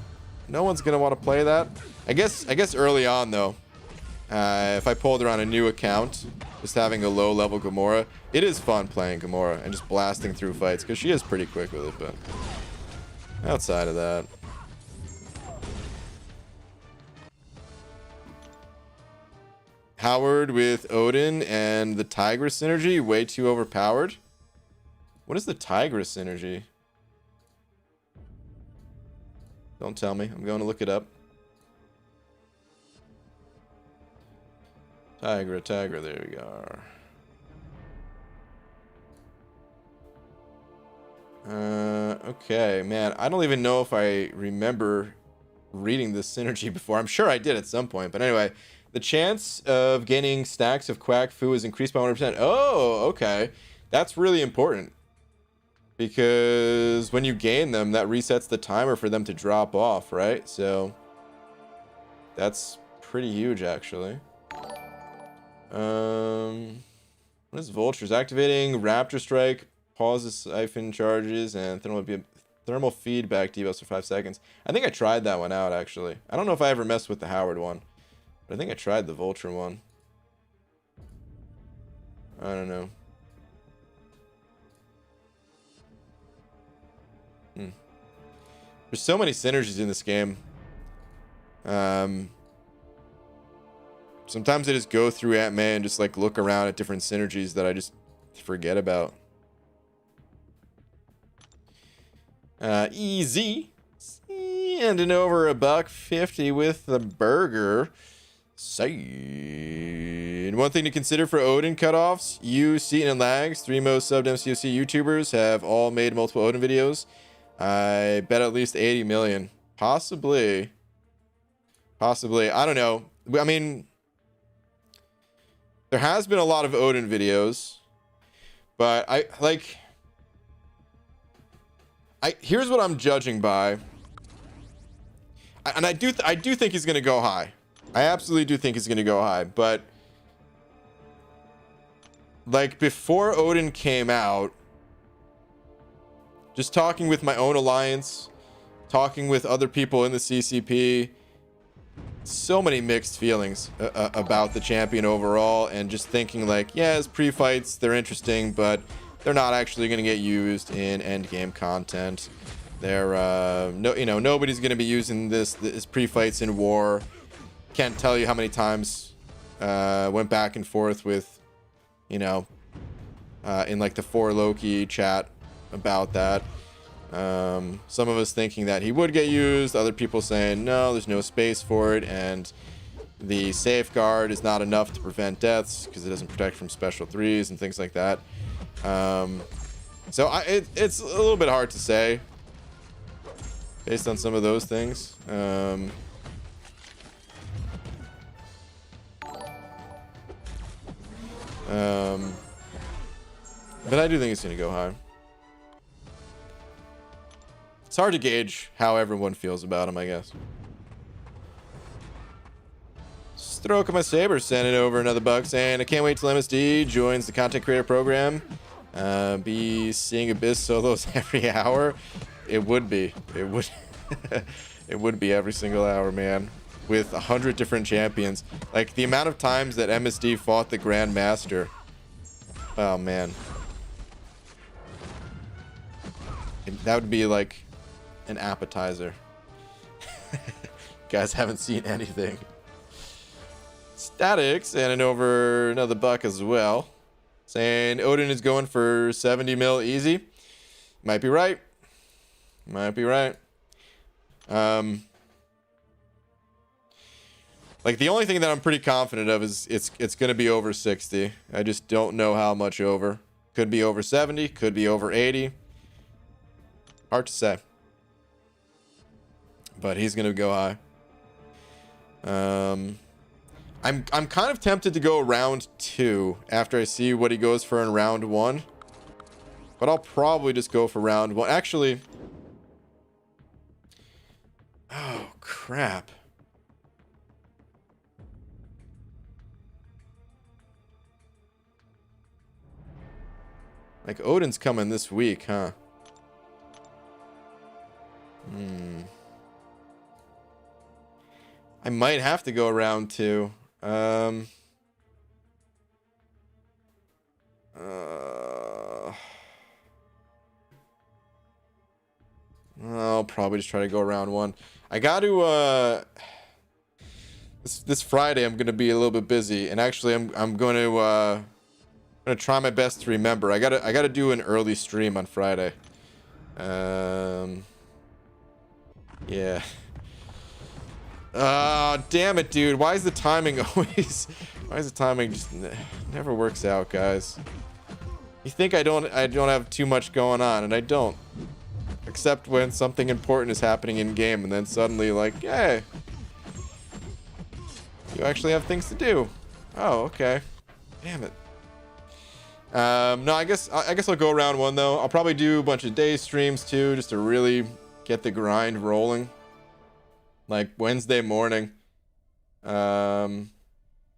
No one's gonna want to play that. I guess early on though, if I pulled her on a new account, just having a low level Gamora, it is fun playing Gamora and just blasting through fights because she is pretty quick with it. But outside of that, Howard with Odin and the Tigress synergy, way too overpowered. What is the Tigress synergy? Don't tell me. I'm going to look it up. Tigra, there we go. Okay, man. I don't even know if I remember reading this synergy before. I'm sure I did at some point. But anyway, The chance of gaining stacks of quack foo is increased by 100%. Oh, okay. That's really important. Because when you gain them, that resets the timer for them to drop off, right? So that's pretty huge, actually. What is Vultures? Activating Raptor Strike, pauses siphon charges, and thermal feedback debuffs for 5 seconds. I think I tried that one out, actually. I don't know if I ever messed with the Howard one, but I think I tried the Vulture one. I don't know. There's so many synergies in this game. Sometimes I just go through Ant-Man and just like look around at different synergies that I just forget about. Easy. Ending over $1.50 with the burger. And one thing to consider for Odin cutoffs: you, Seaton, and Lags, 3 most subbed MCOC YouTubers, have all made multiple Odin videos. I bet at least 80 million. Possibly. Possibly. I don't know. I mean, there has been a lot of Odin videos, but here's what I'm judging by. And I do think he's going to go high. I absolutely do think he's going to go high, but like before Odin came out, just talking with my own alliance, talking with other people in the CCP, so many mixed feelings about the champion overall, and just thinking like, yeah, his pre-fights, they're interesting, but they're not actually going to get used in end game content. They're nobody's going to be using this pre-fights in war. Can't tell you how many times went back and forth with, in like the 4 Loki chat about that. Some of us thinking that he would get used, other people saying no, there's no space for it, and the safeguard is not enough to prevent deaths because it doesn't protect from special 3s and things like that. So it's a little bit hard to say based on some of those things. But I do think it's going to go high. It's hard to gauge how everyone feels about him, I guess. Stroke of my saber sending over another buck saying, I can't wait till MSD joins the content creator program. Be seeing Abyss solos every hour. It would be. It would. It would be every single hour, man. With 100 different champions. Like the amount of times that MSD fought the Grand Master. Oh man. That would be like an appetizer. Guys haven't seen anything. Statics and over another buck as well. Saying Odin is going for 70 mil easy. Might be right. Might be right. Like the only thing that I'm pretty confident of is it's going to be over 60. I just don't know how much over. Could be over 70, could be over 80. Hard to say. But he's going to go high. I'm kind of tempted to go round 2 after I see what he goes for in round 1. But I'll probably just go for round 1. Actually, oh crap. Like Odin's coming this week, huh? I might have to go round 2. I'll probably just try to go round 1. I got to this Friday I'm gonna be a little bit busy, and actually I'm going to try my best to remember. I gotta do an early stream on Friday. Yeah. Damn it, dude. Why is the timing always... Why is the timing just... never works out, guys. You think I don't have too much going on, and I don't. Except when something important is happening in game, and then suddenly, like, hey... You actually have things to do. Oh, okay. Damn it. No, I guess I'll go round one though. I'll probably do a bunch of day streams too, just to really get the grind rolling. Like Wednesday morning. Or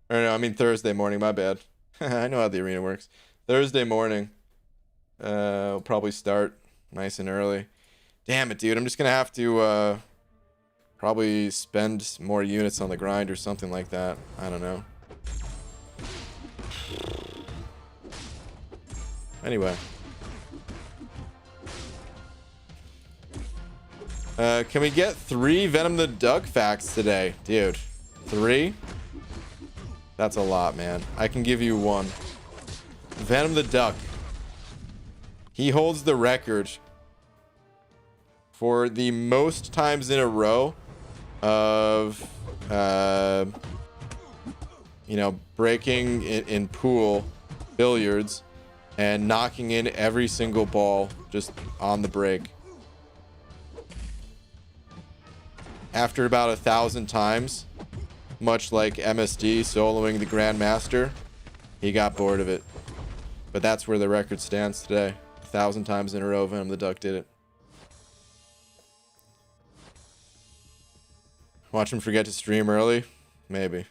no, I mean Thursday morning, my bad. I know how the arena works. Thursday morning. We'll probably start nice and early. Damn it, dude. I'm just gonna have to probably spend more units on the grind or something like that. I don't know. Anyway. Can we get 3 Venom the Duck facts today? Dude, 3? That's a lot, man. I can give you 1. Venom the Duck. He holds the record for the most times in a row of, you know, breaking in pool billiards and knocking in every single ball just on the break. After about 1,000 times, much like MSD soloing the Grandmaster, he got bored of it. But that's where the record stands today. 1,000 times in a row, Venom the Duck did it. Watch him forget to stream early? Maybe.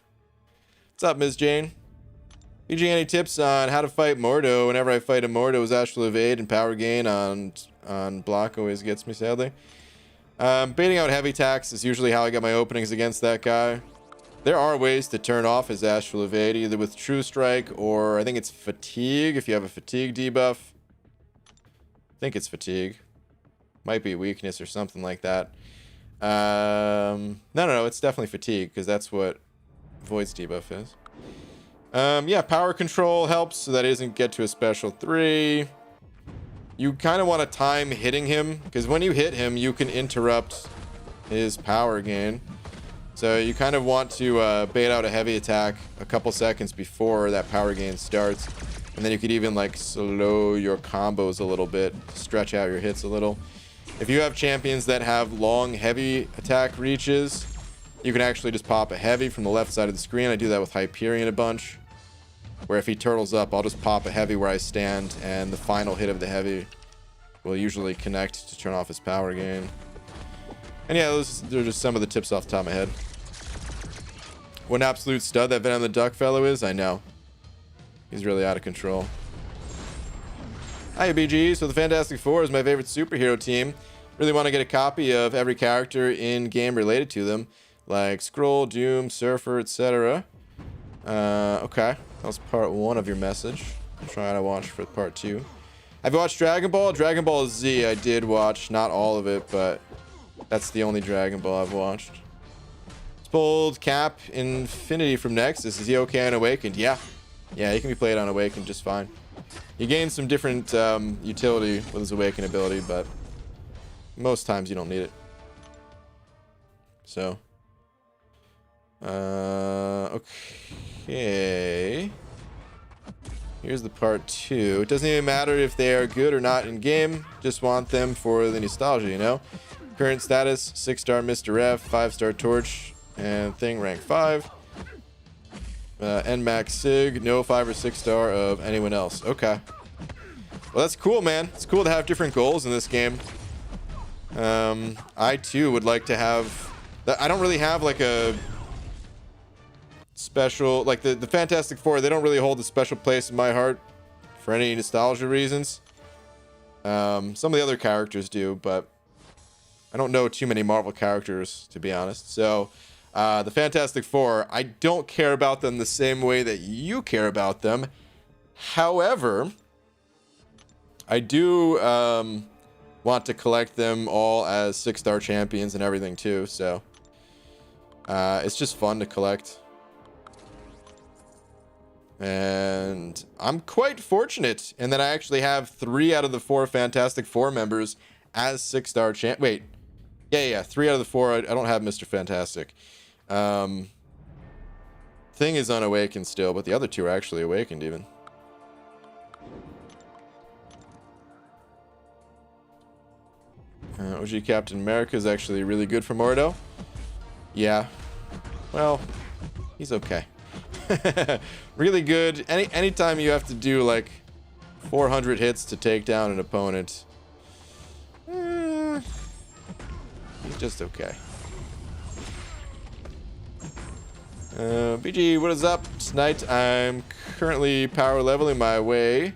What's up, Ms. Jane? PG, any tips on how to fight Mordo? Whenever I fight a Mordo, his astral evade and power gain on block always gets me, sadly. Baiting out heavy attacks is usually how I get my openings against that guy. There are ways to turn off his astral evade, either with True Strike or I think it's Fatigue, if you have a Fatigue debuff. I think it's Fatigue. Might be weakness or something like that. No, it's definitely Fatigue, because that's what Void's debuff is. Yeah, power control helps so that he doesn't get to a special 3. You kind of want to time hitting him, because when you hit him, you can interrupt his power gain. So you kind of want to bait out a heavy attack a couple seconds before that power gain starts. And then you could even like slow your combos a little bit, stretch out your hits a little. If you have champions that have long heavy attack reaches, you can actually just pop a heavy from the left side of the screen. I do that with Hyperion a bunch, where if he turtles up, I'll just pop a heavy where I stand, and the final hit of the heavy will usually connect to turn off his power gain. And yeah, those are just some of the tips off the top of my head. What an absolute stud that Venom the Duck fellow is, I know. He's really out of control. Hi, BG. So the Fantastic Four is my favorite superhero team. Really want to get a copy of every character in game related to them, like Skrull, Doom, Surfer, etc. Okay, that was part 1 of your message. I'm trying to watch for part 2. Have you watched Dragon Ball? Dragon Ball Z, I did watch. Not all of it, but that's the only Dragon Ball I've watched. It's pulled Cap Infinity from Nexus. Is he okay on Awakened? Yeah, he can be played on Awakened just fine. He gains some different utility with his Awaken ability, but most times you don't need it. So, okay. Here's the part 2. It doesn't even matter if they are good or not in game. Just want them for the nostalgia, you know? Current status, 6-star Mr. F, 5-star Torch, and Thing rank 5. NMAX Sig, no 5 or 6-star of anyone else. Okay. Well, that's cool, man. It's cool to have different goals in this game. I too would like to have... I don't really have like a special... Like the Fantastic Four, they don't really hold a special place in my heart for any nostalgia reasons. Some of the other characters do, but I don't know too many Marvel characters, to be honest. So... the Fantastic Four, I don't care about them the same way that you care about them. However, I do want to collect them all as 6-star champions and everything too. So it's just fun to collect. And I'm quite fortunate in that I actually have 3 out of the 4 Fantastic Four members as 6-star champ. Wait. Yeah. 3 out of the 4. I don't have Mr. Fantastic. Thing is unawakened still, but the other 2 are actually awakened even. OG Captain America is actually really good for Mordo. Yeah. Well, He's okay. Really good. Anytime you have to do like 400 hits to take down an opponent, he's just okay. BG, what is up tonight? I'm currently power leveling my way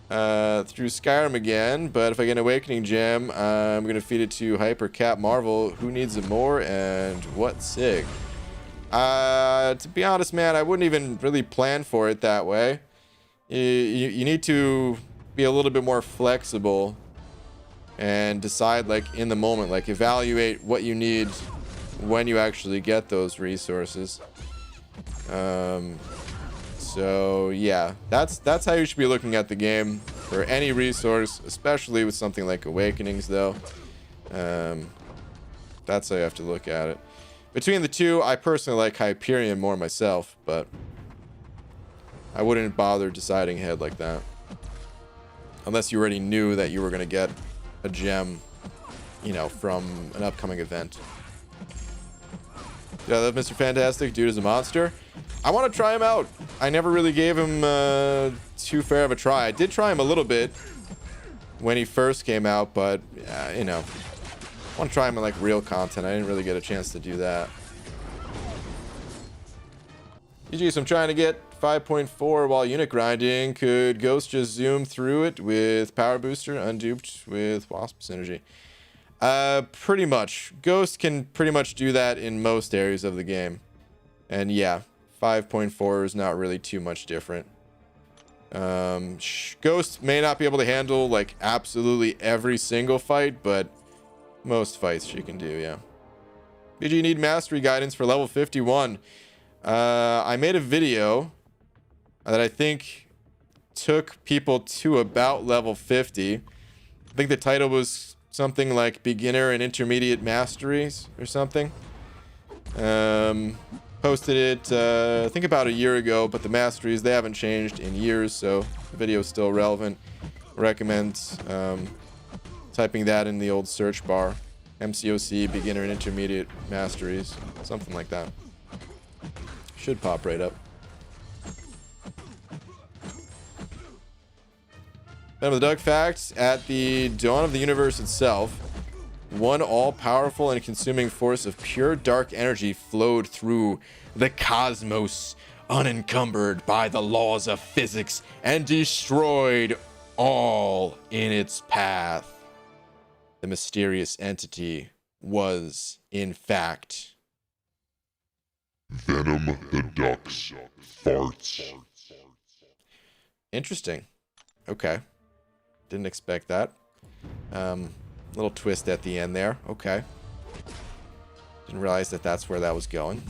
through Skyrim again, but if I get an Awakening Gem, I'm gonna feed it to Hyper Cat Marvel. Who needs it more, and what sig? To be honest, man, I wouldn't even really plan for it that way. You need to be a little bit more flexible and decide, like, in the moment, like, evaluate what you need when you actually get those resources. So yeah, that's how you should be looking at the game for any resource, especially with something like Awakenings, though. That's how you have to look at it. Between the two, I personally like Hyperion more myself, but I wouldn't bother deciding ahead like that unless you already knew that you were going to get a gem, you know, from an upcoming event. Yeah, I love Mr. Fantastic. Dude is a monster. I want to try him out. I never really gave him too fair of a try. I did try him a little bit when he first came out, but you know, I want to try him in like real content. I didn't really get a chance to do that. GG, so I'm trying to get 5.4 while unit grinding. Could Ghost just zoom through it with Power Booster, unduped with Wasp Synergy? Pretty much. Ghost can pretty much do that in most areas of the game. And yeah, 5.4 is not really too much different. Ghost may not be able to handle like absolutely every single fight, but most fights she can do, yeah. Did you need mastery guidance for level 51? I made a video that I think took people to about level 50. I think the title was something like beginner and intermediate masteries or something. Posted it I think about a year ago, but the masteries, they haven't changed in years, so the video is still relevant. Recommend typing that in the old search bar. MCOC beginner and intermediate masteries, something like that. Should pop right up. Then with the Doug facts, at the dawn of the universe itself, one all-powerful and consuming force of pure dark energy flowed through the cosmos, unencumbered by the laws of physics, and destroyed all in its path. The mysterious entity was, in fact, Venom the Duck's farts. Interesting. Okay. Didn't expect that. Little twist at the end there. Okay. Didn't realize that that's where that was going.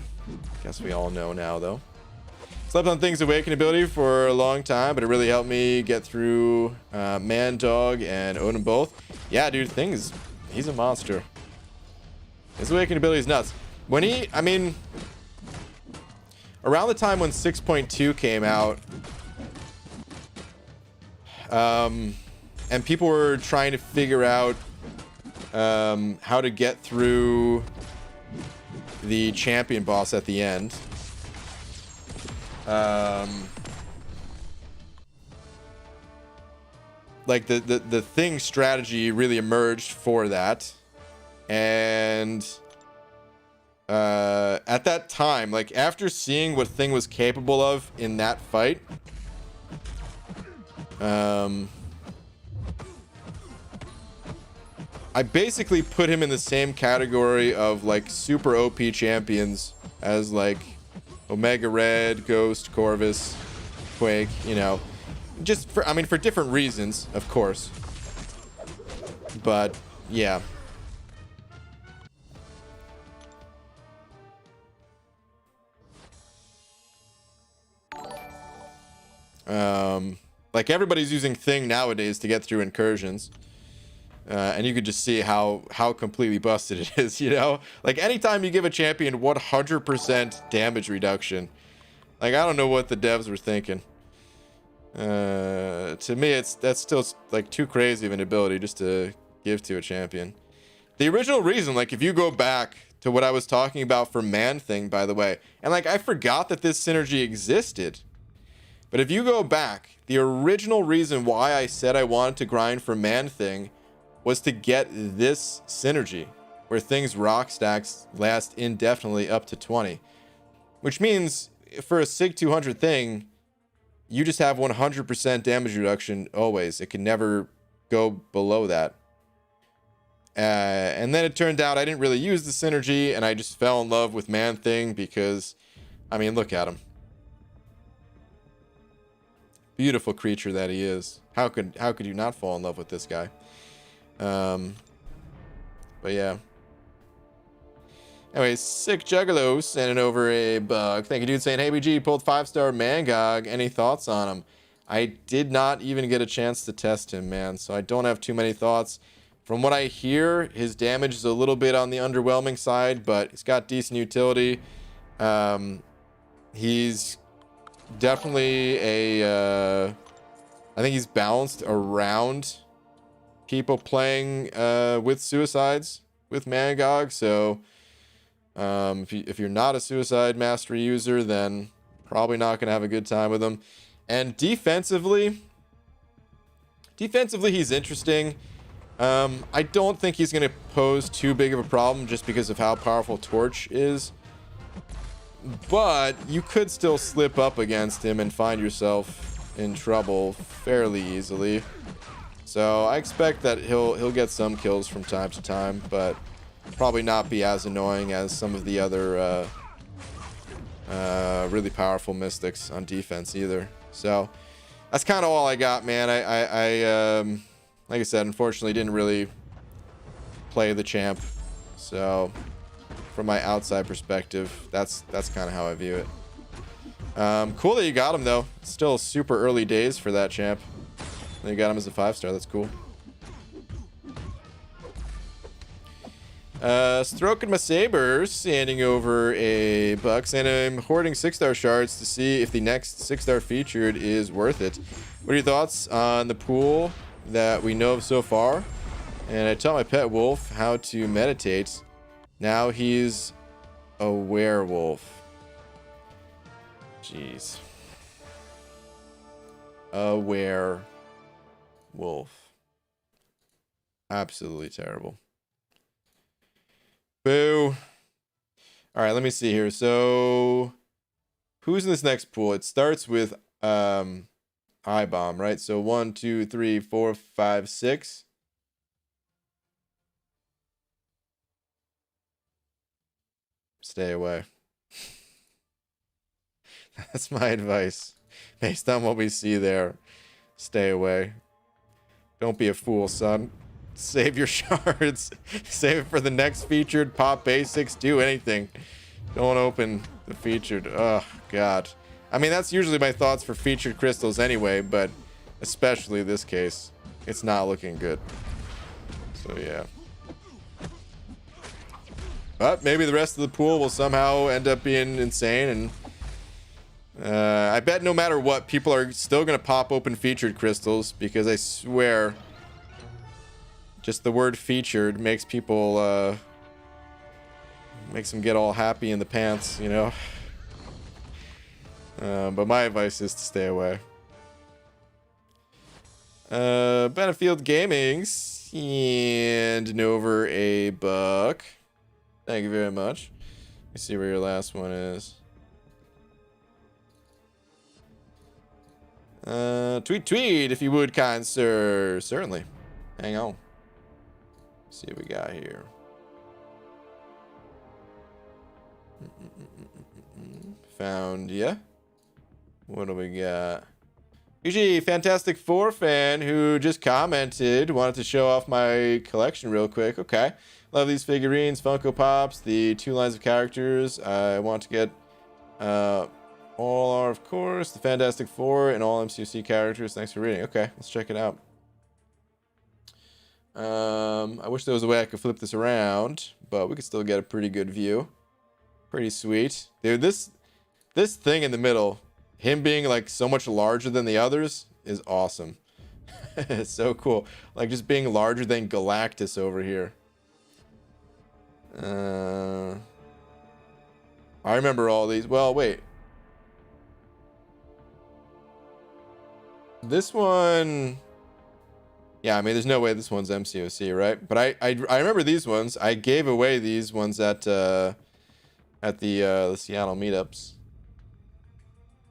Guess we all know now, though. Slept on Things Awaken ability for a long time, but it really helped me get through Man, Dog, and Odin both. Yeah, dude, Things, he's a monster. His Awaken ability is nuts. When he, I mean, around the time when 6.2 came out, and people were trying to figure out how to get through the champion boss at the end. Like the Thing strategy really emerged for that. And at that time, like after seeing what Thing was capable of in that fight, I basically put him in the same category of like super OP champions as like Omega Red, Ghost, Corvus, Quake, you know, just for, I mean, for different reasons, of course, but yeah. Like everybody's using Thing nowadays to get through incursions. And you could just see how completely busted it is, you know? Like anytime you give a champion 100% damage reduction, like I don't know what the devs were thinking. To me, that's still like too crazy of an ability just to give to a champion. The original reason, like if you go back to what I was talking about for Man-Thing, by the way. And like, I forgot that this synergy existed. But if you go back, the original reason why I said I wanted to grind for Man-Thing was to get this synergy, where things rock stacks last indefinitely up to 20. Which means for a SIG 200 thing, you just have 100% damage reduction always. It can never go below that. And then it turned out I didn't really use the synergy, and I just fell in love with Man-Thing because, I mean, look at him. Beautiful creature that he is. How could you not fall in love with this guy? But yeah. Anyways, Sick Juggalo sending over a bug. Thank you, dude, saying, hey, BG, pulled 5-star Mangog. Any thoughts on him? I did not even get a chance to test him, man, so I don't have too many thoughts. From what I hear, his damage is a little bit on the underwhelming side, but he's got decent utility. He's definitely a... I think he's balanced around people playing with Suicides, with Mangog, so... if you're not a Suicide Mastery user, then probably not going to have a good time with him. And defensively, he's interesting. I don't think he's going to pose too big of a problem just because of how powerful Torch is. But you could still slip up against him and find yourself in trouble fairly easily. So I expect that he'll get some kills from time to time, but probably not be as annoying as some of the other really powerful mystics on defense either. So that's kind of all I got, man. I like I said, unfortunately didn't really play the champ, so from my outside perspective, that's kind of how I view it. Cool that you got him though. Still super early days for that champ. And you got him as a 5-star. That's cool. Stroking my sabers, sanding over a bucks, and I'm hoarding 6-star shards to see if the next 6-star featured is worth it. What are your thoughts on the pool that we know of so far? And I taught my pet wolf how to meditate. Now he's a werewolf. Jeez. A werewolf. Absolutely terrible. Boo. All right, let me see here. So who's in this next pool? It starts with I-bomb, right? So 1, 2, 3, 4, 5, 6. Stay away. That's my advice. Based on what we see there, stay away. Don't be a fool, son. Save your shards. Save it for the next featured. Pop basics. Do anything. Don't open the featured. Oh, God. I mean, that's usually my thoughts for featured crystals anyway, but especially this case, it's not looking good. So, yeah. But maybe the rest of the pool will somehow end up being insane, and I bet no matter what, people are still going to pop open featured crystals, because I swear just the word featured makes people makes them get all happy in the pants, you know. But my advice is to stay away. Battlefield Gaming and over a buck. Thank you very much. Let me see where your last one is. Tweet if you would, kind sir. Certainly. Hang on. Let's see what we got here. Found ya. What do we got? UG Fantastic Four fan who just commented, wanted to show off my collection real quick. Okay. Love these figurines, Funko Pops, the 2 lines of characters. I want to get all are, of course, the Fantastic Four and all MCC characters. Thanks for reading. Okay, let's check it out. I wish there was a way I could flip this around, but we could still get a pretty good view. Pretty sweet. Dude, this thing in the middle, him being like so much larger than the others, is awesome. It's so cool. Like just being larger than Galactus over here. I remember all these. Well, wait. This one... Yeah, I mean, there's no way this one's MCOC, right? But I remember these ones. I gave away these ones at the Seattle meetups.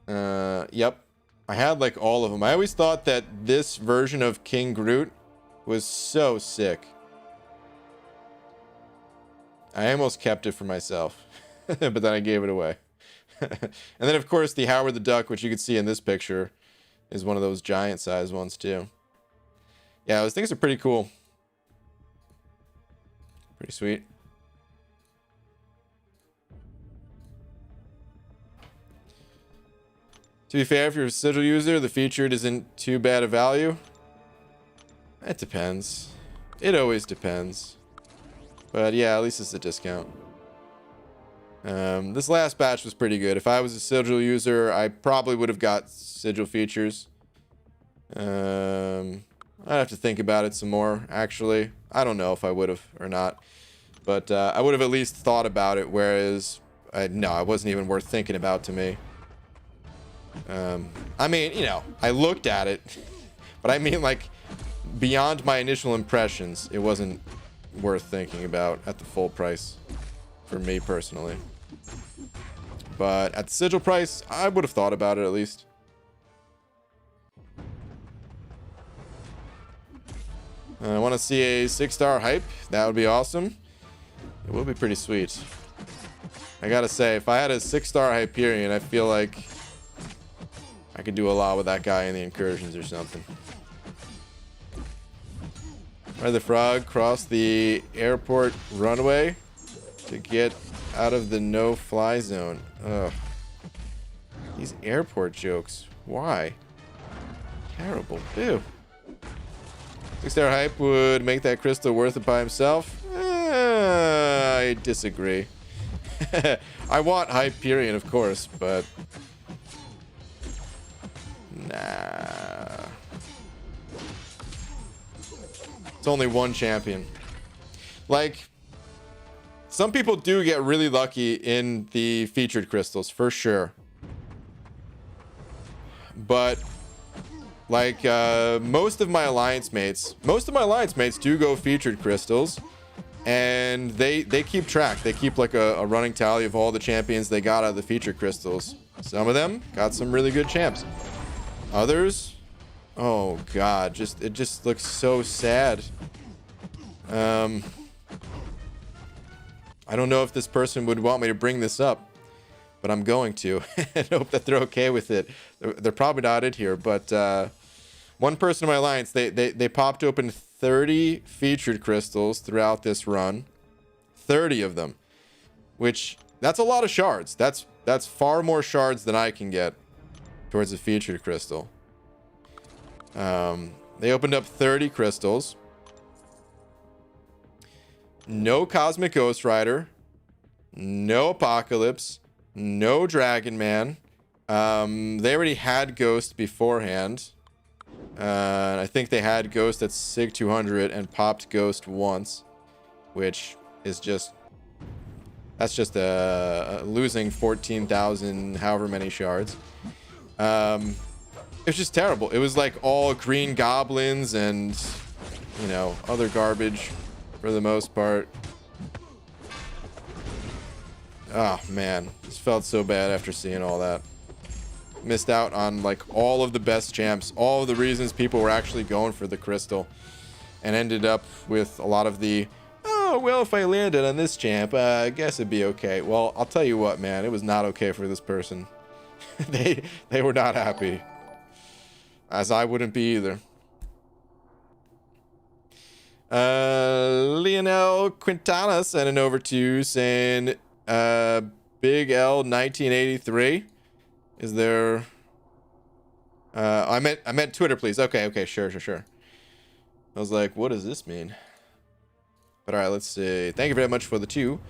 Yep. I had like all of them. I always thought that this version of King Groot was so sick. I almost kept it for myself, but then I gave it away. And then, of course, the Howard the Duck, which you can see in this picture, is one of those giant size ones too. Yeah, those things are pretty cool. Pretty sweet. To be fair, if you're a sigil user, the featured isn't too bad a value. It depends. It always depends. But yeah, at least it's a discount. This last batch was pretty good. If I was a sigil user, I probably would have got sigil features. I'd have to think about it some more, actually. I don't know if I would have or not. But I would have at least thought about it, whereas... no, it wasn't even worth thinking about to me. I mean, you know, I looked at it. But I mean, like, beyond my initial impressions, it wasn't worth thinking about at the full price. For me, personally. But at the sigil price, I would have thought about it at least. I want to see a 6-star hype. That would be awesome. It would be pretty sweet. I gotta say, if I had a 6-star Hyperion, I feel like I could do a lot with that guy in the incursions or something. Where the frog crossed the airport runway to get out of the no-fly zone. Ugh. These airport jokes. Why? Terrible. Ew. 6-star hype would make that crystal worth it by himself? I disagree. I want Hyperion, of course, but... Nah. It's only one champion. Like, some people do get really lucky in the featured crystals, for sure. But... like, most of my alliance mates do go featured crystals, and they keep track. They keep like a running tally of all the champions they got out of the featured crystals. Some of them got some really good champs. Others, oh god, it just looks so sad. I don't know if this person would want me to bring this up, but I'm going to. I hope that they're okay with it. They're probably not in here, but one person in my alliance, they popped open 30 featured crystals throughout this run. 30 of them. Which, that's a lot of shards. That's far more shards than I can get towards a featured crystal. They opened up 30 crystals. No Cosmic Ghost Rider. No Apocalypse. No Dragon Man. They already had Ghost beforehand. I think they had Ghost at Sig 200 and popped Ghost once, which is just... that's just losing 14,000 however many shards. It's just terrible. It was like all green goblins and, you know, other garbage for the most part. Oh, man. This felt so bad after seeing all that. Missed out on like all of the best champs, all of the reasons people were actually going for the crystal, and ended up with a lot of the, oh well, if I landed on this champ, I guess it'd be okay. Well, I'll tell you what, man, it was not okay for this person. they were not happy, as I wouldn't be either. Lionel Quintana sent it over to saying Big L 1983. Is there... I meant Twitter, please. Okay, sure. I was like, what does this mean? But alright, let's see. Thank you very much for the 2.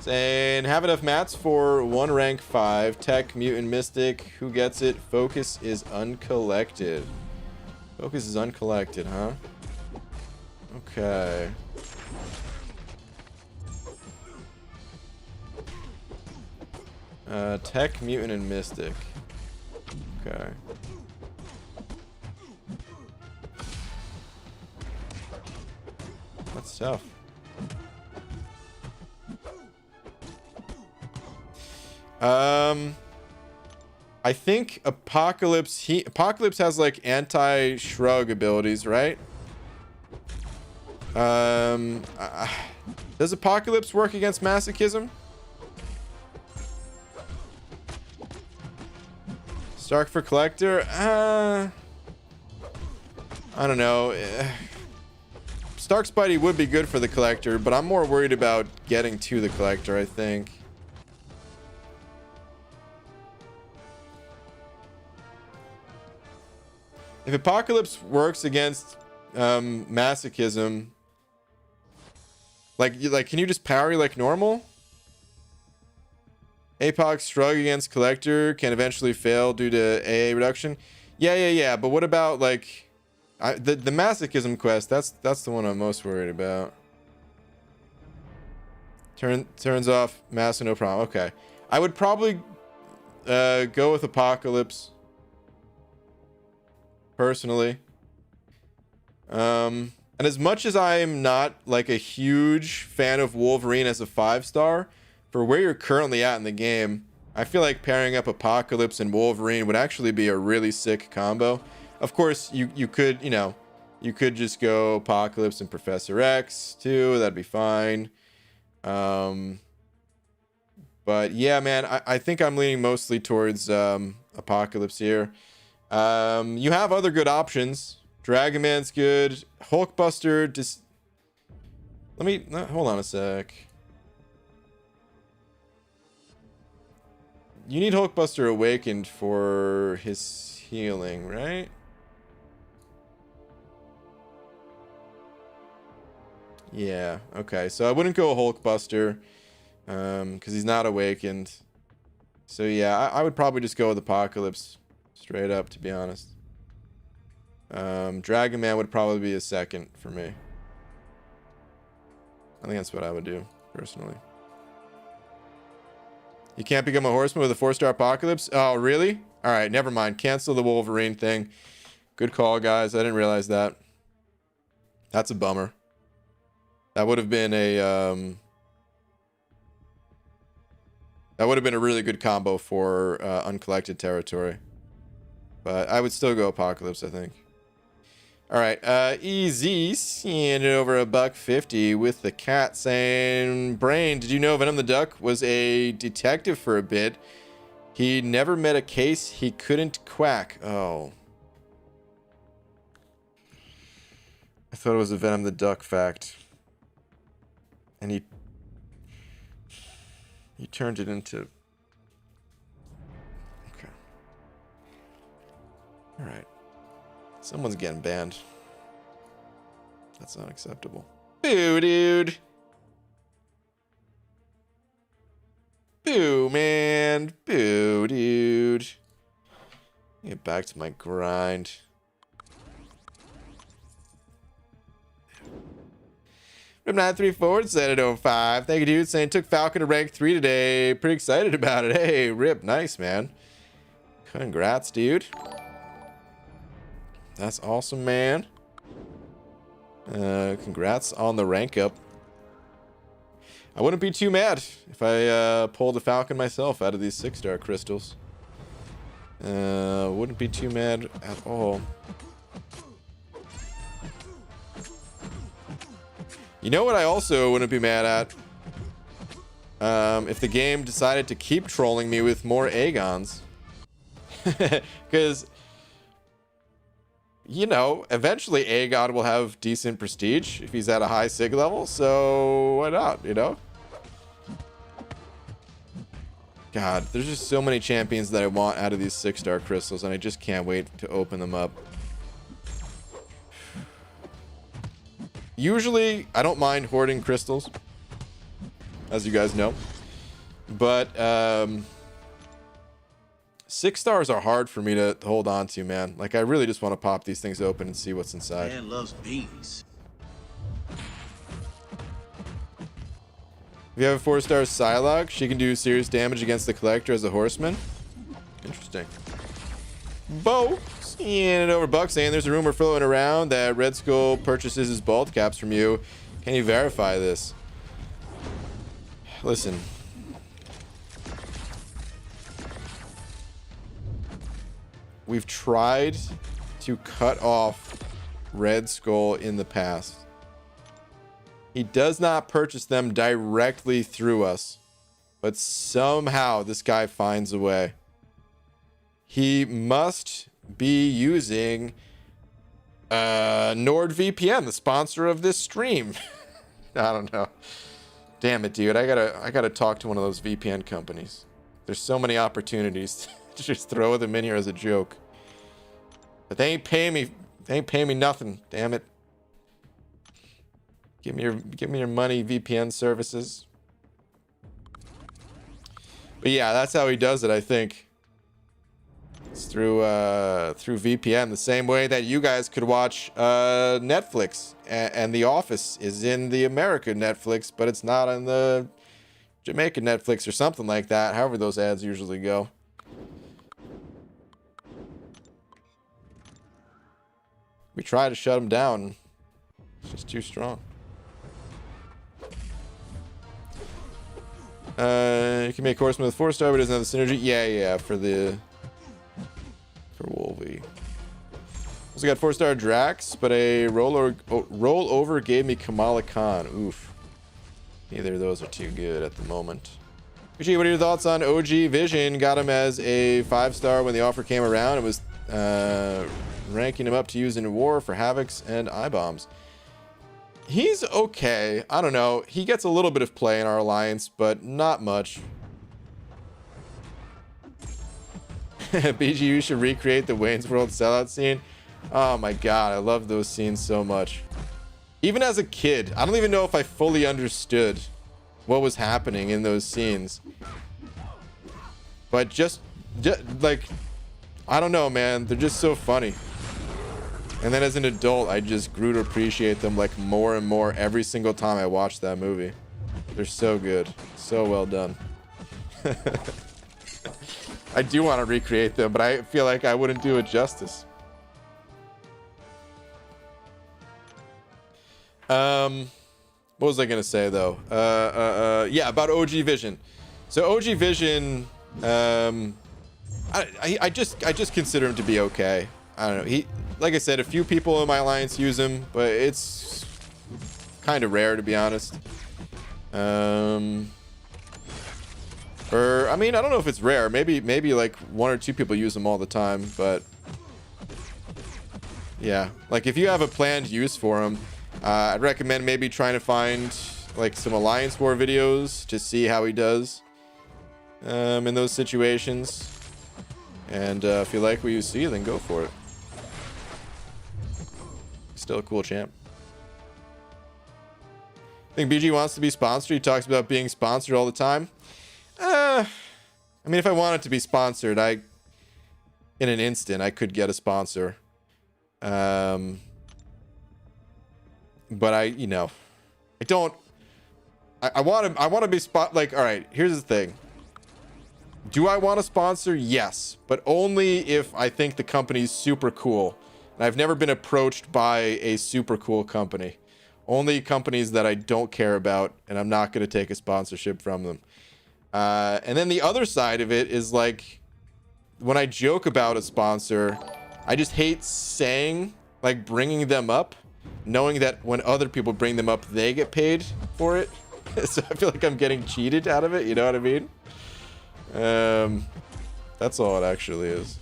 Saying, have enough mats for 1 rank 5. Tech, Mutant, Mystic. Who gets it? Focus is uncollected. Focus is uncollected, huh? Okay. Tech, Mutant, and Mystic. Okay. That's tough. I think Apocalypse has like anti-shrug abilities, right? Does Apocalypse work against masochism? Stark for Collector? I don't know. Stark Spidey would be good for the Collector, but I'm more worried about getting to the Collector, I think. If Apocalypse works against masochism, like can you just parry like normal? Apoc Shrug against Collector can eventually fail due to AA reduction. Yeah. But what about like the masochism quest? That's the one I'm most worried about. Turns off Maso, no problem. Okay, I would probably go with Apocalypse personally. And as much as I'm not like a huge fan of Wolverine as a 5-star, for where you're currently at in the game, I feel like pairing up Apocalypse and Wolverine would actually be a really sick combo. Of course, you could, you could just go Apocalypse and Professor X too. That'd be fine. But yeah, man, I think I'm leaning mostly towards Apocalypse here. You have other good options. Dragon Man's good. Hulkbuster just... hold on a sec. You need Hulkbuster awakened for his healing, right? Yeah, okay. So I wouldn't go Hulkbuster because he's not awakened. So yeah, I would probably just go with Apocalypse straight up, to be honest. Dragon Man would probably be a second for me. I think that's what I would do, personally. You can't become a horseman with a 4-star Apocalypse? Oh, really? All right, never mind. Cancel the Wolverine thing. Good call, guys. I didn't realize that. That's a bummer. That would have been a really good combo for uncollected territory. But I would still go Apocalypse, I think. All right, Easy handed over $1.50 with the cat saying, Brain, did you know Venom the Duck was a detective for a bit? He never met a case he couldn't quack. Oh. I thought it was a Venom the Duck fact. And he turned it into... Okay. All right. Someone's getting banned. That's not acceptable. Boo, dude. Boo, man. Boo, dude. Get back to my grind. From 934 said it 05. Thank you, dude. Saying took Falcon to rank 3 today. Pretty excited about it. Hey, Rip. Nice, man. Congrats, dude. That's awesome, man. Congrats on the rank up. I wouldn't be too mad if I pulled a Falcon myself out of these 6-star crystals. Wouldn't be too mad at all. You know what I also wouldn't be mad at? If the game decided to keep trolling me with more Aegons. Because... eventually Aegon will have decent prestige if he's at a high sig level, so why not, God, there's just so many champions that I want out of these 6-star crystals, and I just can't wait to open them up. Usually, I don't mind hoarding crystals, as you guys know, but 6 stars are hard for me to hold on to, man. Like, I really just want to pop these things open and see what's inside. Man loves beans. If you have a 4-star Psylocke, she can do serious damage against the Collector as a horseman. Interesting. Bo, seeing it over Buck saying there's a rumor floating around that Red Skull purchases his bald caps from you. Can you verify this? Listen. We've tried to cut off Red Skull in the past. He does not purchase them directly through us, but somehow this guy finds a way. He must be using NordVPN, the sponsor of this stream. I don't know. Damn it, dude. I gotta talk to one of those VPN companies. There's so many opportunities to just throw them in here as a joke. But they ain't paying me. They ain't paying me nothing. Damn it. Give me your money, VPN services. But yeah, that's how he does it, I think. It's through VPN, the same way that you guys could watch Netflix, and The Office is in the American Netflix, but it's not on the Jamaican Netflix or something like that. However those ads usually go. We try to shut them down. It's just too strong. You can make Horseman with 4-star, but it doesn't have the synergy. Yeah, for Wolvie. Also got 4-star Drax, but a rollover gave me Kamala Khan. Oof. Neither of those are too good at the moment. Gucci, what are your thoughts on OG Vision? Got him as a 5-star when the offer came around. It was ranking him up to use in war for Havocs and I-bombs. He's okay. I don't know. He gets a little bit of play in our alliance, but not much. BGU should recreate the Wayne's World sellout scene. Oh my god, I love those scenes so much. Even as a kid, I don't even know if I fully understood what was happening in those scenes. But just like, I don't know, man. They're just so funny. And then as an adult, I just grew to appreciate them like more and more every single time I watched that movie. They're so good. So well done. I do want to recreate them, but I feel like I wouldn't do it justice. What was I going to say though? Yeah, about OG Vision. So OG Vision, I just consider him to be okay. I don't know. Like I said, a few people in my alliance use him, but it's kind of rare to be honest. Or I mean, I don't know if it's rare. Maybe like 1 or 2 people use him all the time, but yeah, like if you have a planned use for him, I'd recommend maybe trying to find like some Alliance War videos to see how he does in those situations. And if you like what you see, then go for it. Still a cool champ. I think BG wants to be sponsored. He talks about being sponsored all the time. I mean, if I wanted to be sponsored, in an instant, I could get a sponsor. But I want to be like, all right, here's the thing. Do I want to sponsor? Yes, but only if I think the company's super cool. And I've never been approached by a super cool company. Only companies that I don't care about, and I'm not going to take a sponsorship from them. And then the other side of it is like, when I joke about a sponsor, I just hate saying, like, bringing them up, knowing that when other people bring them up, they get paid for it. So I feel like I'm getting cheated out of it. You know what I mean? That's all it actually is.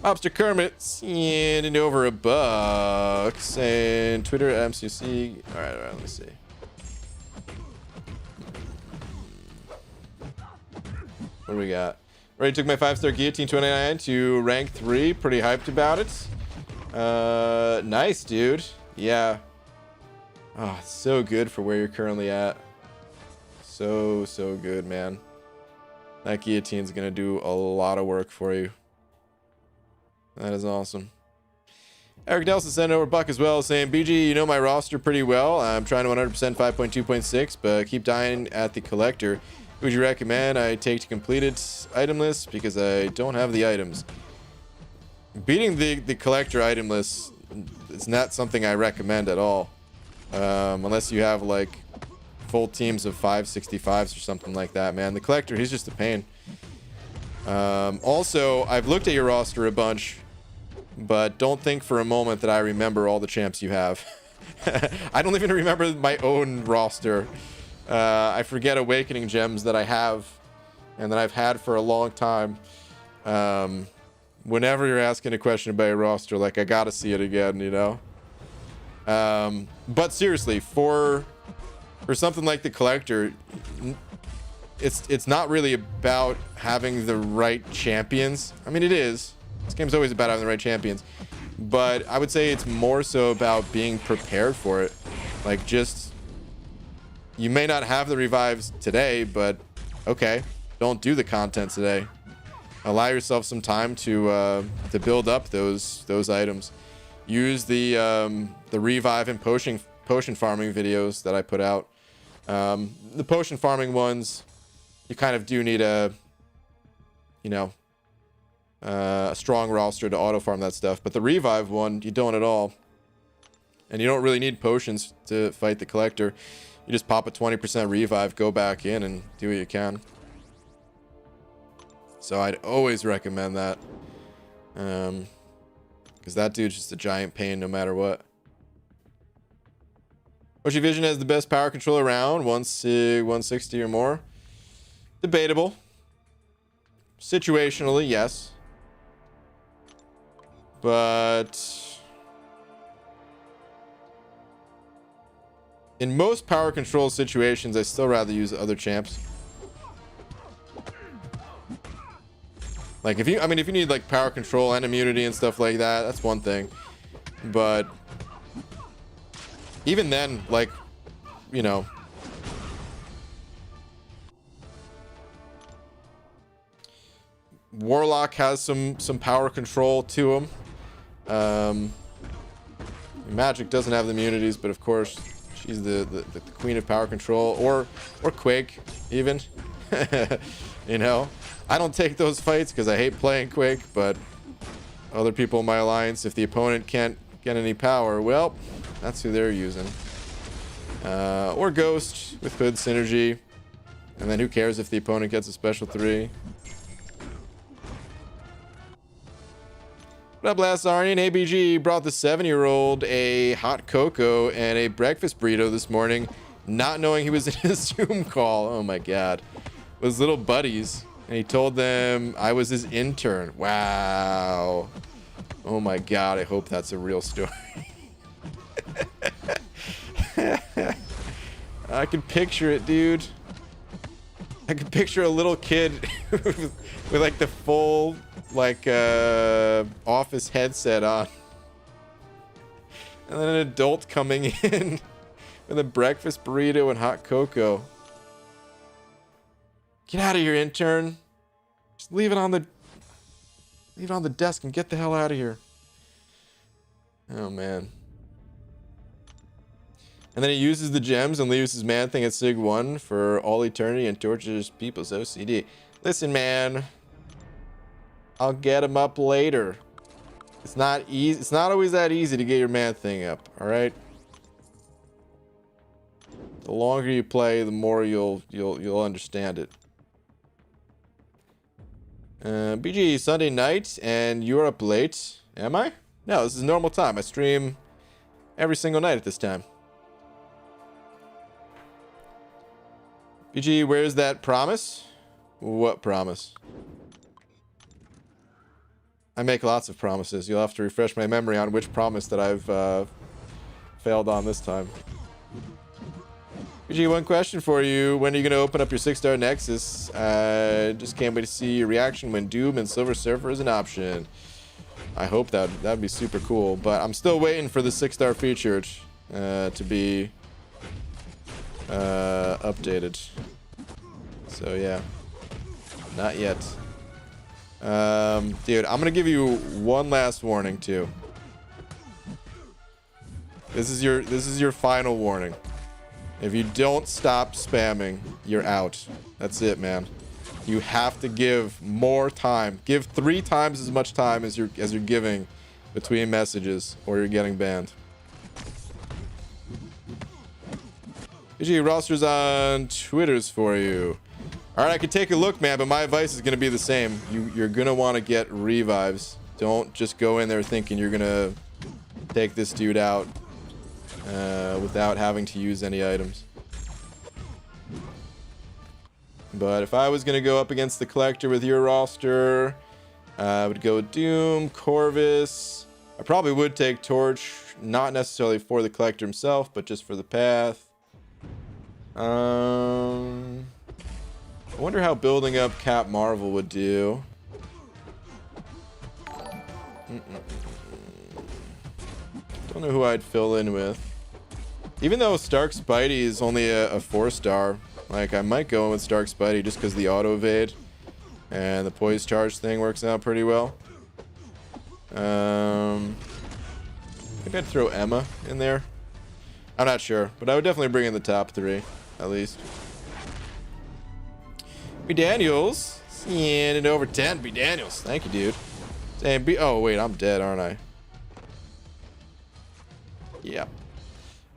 Mobster Kermit sending over a buck saying Twitter at MCC. All right, let me see. What do we got? Already took my 5-star guillotine 29 to rank 3. Pretty hyped about it. Nice, dude. Yeah. Oh, it's so good for where you're currently at. So good, man. That guillotine's gonna do a lot of work for you. That is awesome. Eric Nelson sent over Buck as well, saying, BG, you know my roster pretty well. I'm trying to 100% 5.2.6, but keep dying at the collector. Who would you recommend I take to complete its item list? Because I don't have the items. Beating the collector item list is not something I recommend at all. Unless you have, like, full teams of 565s or something like that, man. The collector, he's just a pain. Also, I've looked at your roster a bunch, but don't think for a moment that I remember all the champs you have. I don't even remember my own roster. I forget awakening gems that I have and that I've had for a long time. Whenever you're asking a question about your roster, like, I gotta see it again, you know? But seriously, for something like the collector, it's not really about having the right champions. I mean, it is. This game's always about having the right champions, but I would say it's more so about being prepared for it. Like, just, you may not have the revives today, but okay, don't do the content today. Allow yourself some time to build up those items. Use the revive and potion farming videos that I put out. The potion farming ones, you kind of do need a strong roster to auto farm that stuff, but the revive one, you don't at all. And you don't really need potions to fight the collector. You just pop a 20% revive, go back in, and do what you can. So I'd always recommend that, because that dude's just a giant pain no matter what. Oshi Vision has the best power control around, 160 or more. Debatable. Situationally, yes. But in most power control situations, I still rather use other champs. Like, if you need, like, power control and immunity and stuff like that, that's one thing. But even then, like, you know, Warlock has some power control to him. Magic doesn't have the immunities, but of course she's the queen of power control, or Quake even. You know, I don't take those fights because I hate playing Quake, but other people in my alliance, if the opponent can't get any power, well, that's who they're using. Or Ghost with Hood Synergy, and then who cares if the opponent gets a special 3. What up, last Arnie? And ABG brought the 7-year-old a hot cocoa and a breakfast burrito this morning, not knowing he was in a Zoom call. Oh my god. With his little buddies, and he told them I was his intern. Wow. Oh my god, I hope that's a real story. I can picture it, dude. I can picture a little kid with like the full, like, office headset on, and then an adult coming in with a breakfast burrito and hot cocoa. Get out of here, intern. Just leave it on the desk and get the hell out of here. Oh man. And then he uses the gems and leaves his man thing at Sig 1 for all eternity and tortures people's OCD. Listen, man. I'll get him up later. It's not easy. It's not always that easy to get your man thing up, all right? The longer you play, the more you'll understand it. BG, Sunday night, and you're up late. Am I? No, this is normal time. I stream every single night at this time. BG, where's that promise? What promise? I make lots of promises. You'll have to refresh my memory on which promise that I've failed on this time. BG, one question for you. When are you going to open up your 6-star Nexus? Just can't wait to see your reaction when Doom and Silver Surfer is an option. I hope that'd be super cool. But I'm still waiting for the 6-star featured to be updated. So yeah, not yet. Dude, I'm gonna give you one last warning too. This is your final warning. If you don't stop spamming, you're out. That's it, man. You have to give more time. Give 3 times as much time as you're giving between messages, or you're getting banned. GG rosters on Twitters for you. All right, I could take a look, man, but my advice is going to be the same. You're going to want to get revives. Don't just go in there thinking you're going to take this dude out without having to use any items. But if I was going to go up against the Collector with your roster, I would go Doom, Corvus. I probably would take Torch, not necessarily for the Collector himself, but just for the path. I wonder how building up Cap Marvel would do. Don't know who I'd fill in with. Even though Stark Spidey is only a 4-star, like I might go in with Stark Spidey just because the auto evade and the poise charge thing works out pretty well. I think I'd throw Emma in there. I'm not sure, but I would definitely bring in the top 3 at least. B Daniels, seeing it over 10. B Daniels, thank you, dude. Saying B. Oh wait, I'm dead, aren't I? Yeah.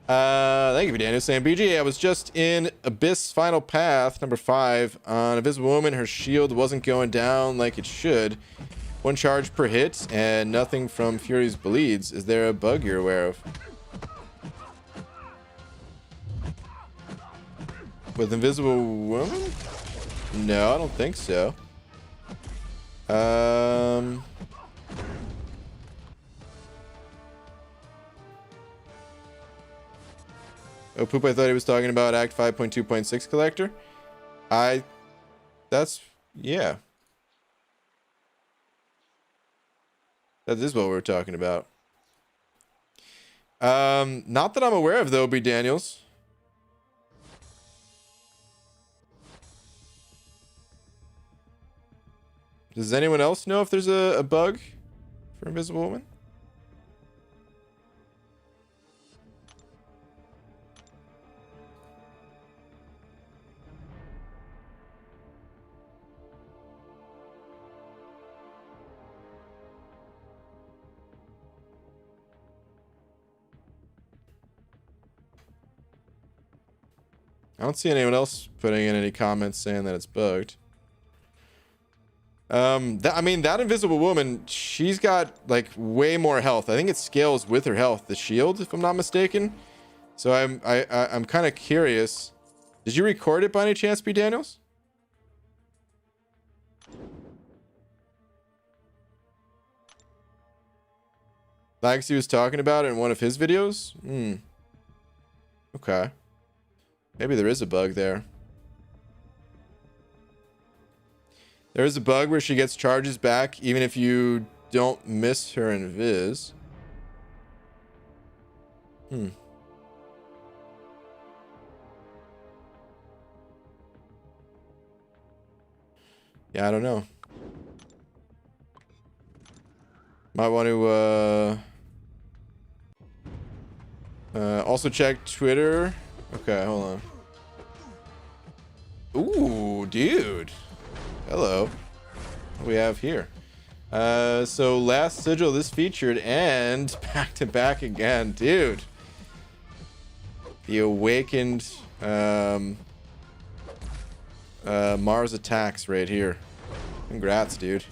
Thank you, B Daniels. Saying BG, I was just in Abyss Final Path number 5 on Invisible Woman. Her shield wasn't going down like it should. 1 charge per hit and nothing from Fury's bleeds. Is there a bug you're aware of? With Invisible Woman? No, I don't think so. Oh, Poop, I thought he was talking about Act 5.2.6 Collector. Yeah. That is what we're talking about. Not that I'm aware of, though, B. Daniels. Does anyone else know if there's a bug for Invisible Woman? I don't see anyone else putting in any comments saying that it's bugged. That Invisible Woman, she's got like way more health. I think it scales with her health, the shield, if I'm not mistaken. So I'm kind of curious. Did you record it by any chance, B. Daniels? Like he was talking about it in one of his videos? Okay. Maybe there is a bug there. There is a bug where she gets charges back even if you don't miss her invis. Yeah, I don't know. Might want to also check Twitter. Okay, hold on. Ooh, dude. Hello. What do we have here? So last sigil this featured and back to back again, dude. The awakened Mars attacks right here. Congrats, dude.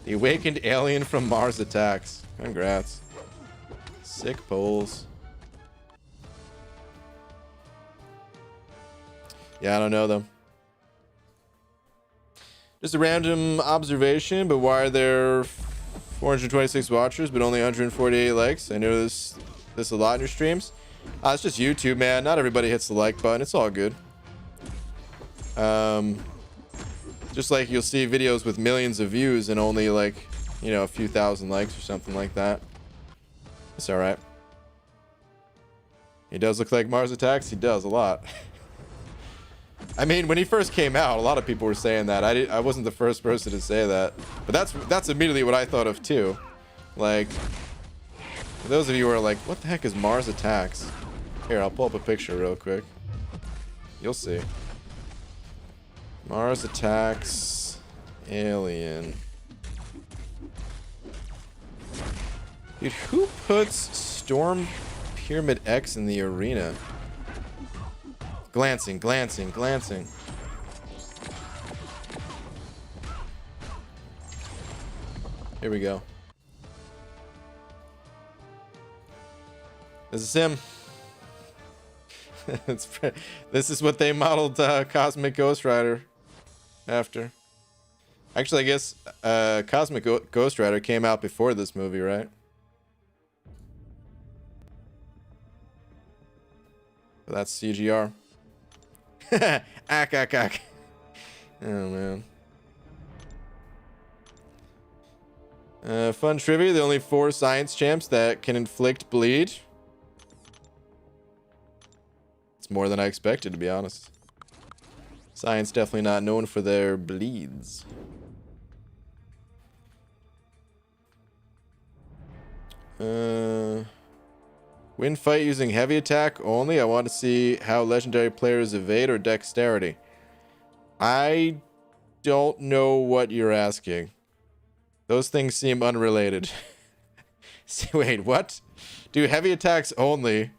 The awakened alien from Mars attacks. Congrats. Sick polls. Yeah, I don't know though. Just a random observation, but why are there 426 watchers but only 148 likes? I notice this a lot in your streams. It's just YouTube, man. Not everybody hits the like button. It's all good. Just like you'll see videos with millions of views and only like, you know, a few thousand likes or something like that. It's all right. He does look like Mars Attacks. He does a lot. I mean, when he first came out, a lot of people were saying that. I wasn't the first person to say that, but that's immediately what I thought of too. Like, For those of you who are like, what the heck is Mars Attacks? Here, I'll pull up a picture real quick. You'll see. Mars Attacks Alien. Dude, who puts Storm Pyramid X in the arena? Glancing, glancing, glancing. Here we go. This is him. This is what they modeled Cosmic Ghost Rider after. Actually, I guess Cosmic Ghost Rider came out before this movie, right? But that's CGR. Ack, ack, ack. Oh, man. Fun trivia. The only 4 science champs that can inflict bleed. It's more than I expected, to be honest. Science definitely not known for their bleeds. Win fight using heavy attack only. I want to see how legendary players evade or dexterity. I don't know what you're asking. Those things seem unrelated. Wait, what? Do heavy attacks only.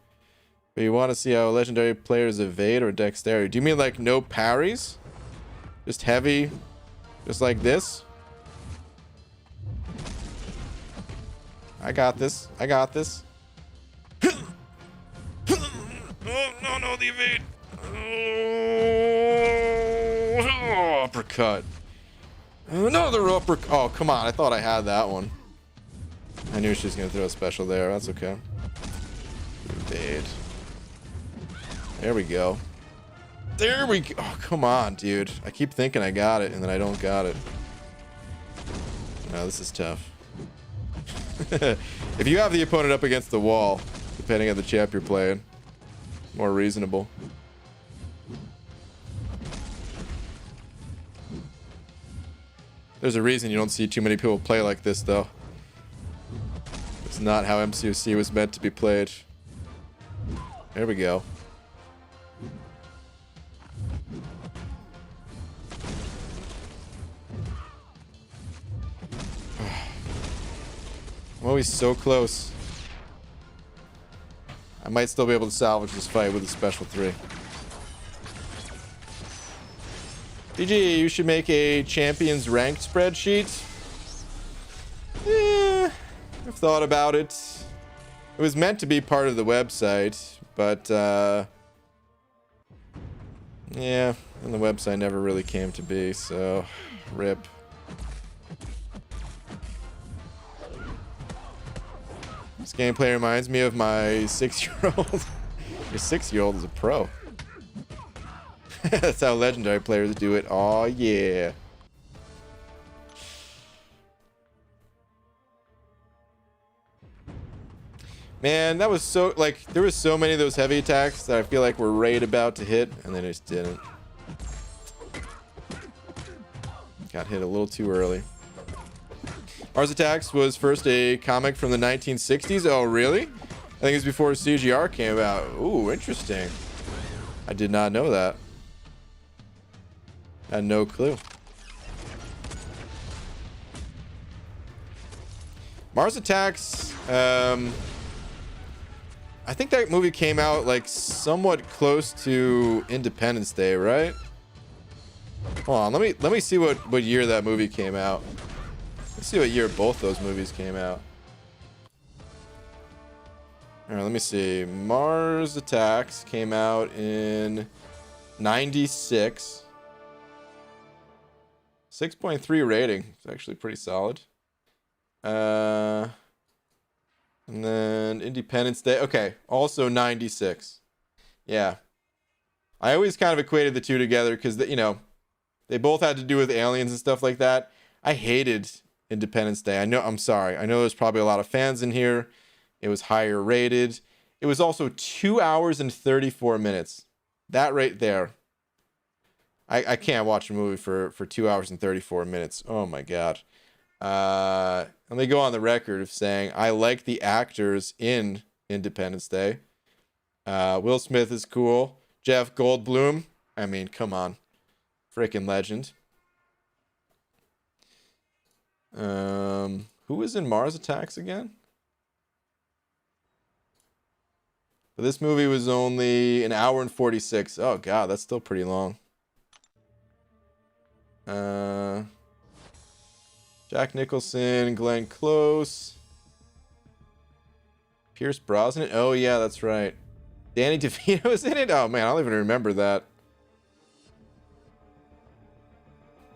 But you want to see how legendary players evade or dexterity. Do you mean like no parries? Just heavy? Just like this? I got this. I got this. Oh, no, the evade. Oh, uppercut. Another uppercut. Oh, come on. I thought I had that one. I knew she was going to throw a special there. That's okay. Evade. There we go. There we go. Oh, come on, dude. I keep thinking I got it, and then I don't got it. No, this is tough. If you have the opponent up against the wall, depending on the champ you're playing, more reasonable. There's a reason you don't see too many people play like this, though. It's not how MCOC was meant to be played. There we go. I'm always so close. I might still be able to salvage this fight with a special 3. BG, you should make a champions ranked spreadsheet. I've thought about it. It was meant to be part of the website, but yeah, and the website never really came to be, so rip. This gameplay reminds me of my 6-year-old. Your 6-year-old is a pro. That's how legendary players do it. Oh yeah. Man, that was so, like, there was so many of those heavy attacks that I feel like were right about to hit, and then it just didn't. Got hit a little too early. Mars Attacks was first a comic from the 1960s. Oh, really? I think it was before CGR came out. Ooh, interesting. I did not know that. Had no clue. Mars Attacks, I think that movie came out like somewhat close to Independence Day, right? Hold on, let me see what year that movie came out. Let's see what year both those movies came out. All right, let me see. Mars Attacks came out in 96. 6.3 rating. It's actually pretty solid. And then Independence Day. Okay, also 96. Yeah. I always kind of equated the two together because, you know, they both had to do with aliens and stuff like that. I hated Independence Day. I'm sorry. I know there's probably a lot of fans in here. It was higher rated. It was also 2 hours and 34 minutes. That right there. I can't watch a movie for 2 hours and 34 minutes. Oh my God. Let me go on the record of saying I like the actors in Independence Day. Will Smith is cool. Jeff Goldblum, I mean, come on. Freaking legend. Who was in Mars Attacks again? But this movie was only an hour and 46. Oh god, that's still pretty long. Jack Nicholson, Glenn Close, Pierce Brosnan. Oh yeah, that's right. Danny DeVito was in it. Oh man, I don't even remember that.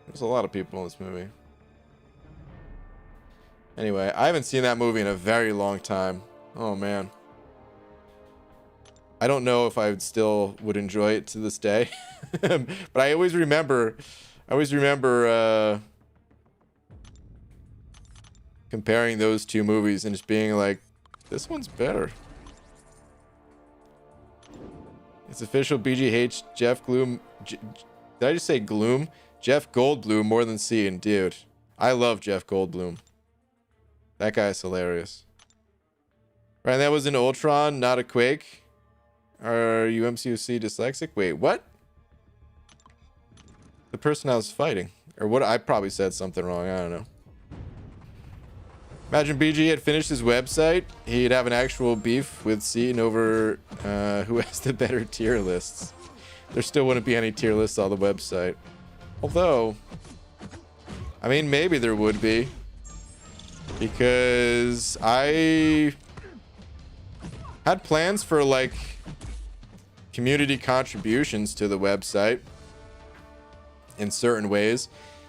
There's a lot of people in this movie. Anyway, I haven't seen that movie in a very long time. Oh man. I don't know if I still would enjoy it to this day. But I always remember comparing those two movies and just being like, this one's better. It's official. BGH Jeff Gloom. Did I just say Gloom? Jeff Goldblum more than seen. Dude, I love Jeff Goldblum. That guy's hilarious. Right, that was an Ultron, not a Quake. Are you MCUC dyslexic? Wait, what? The person I was fighting. Or what? I probably said something wrong. I don't know. Imagine BG had finished his website. He'd have an actual beef with Seaton over who has the better tier lists. There still wouldn't be any tier lists on the website. Although, I mean, maybe there would be. Because I had plans for, like, community contributions to the website in certain ways.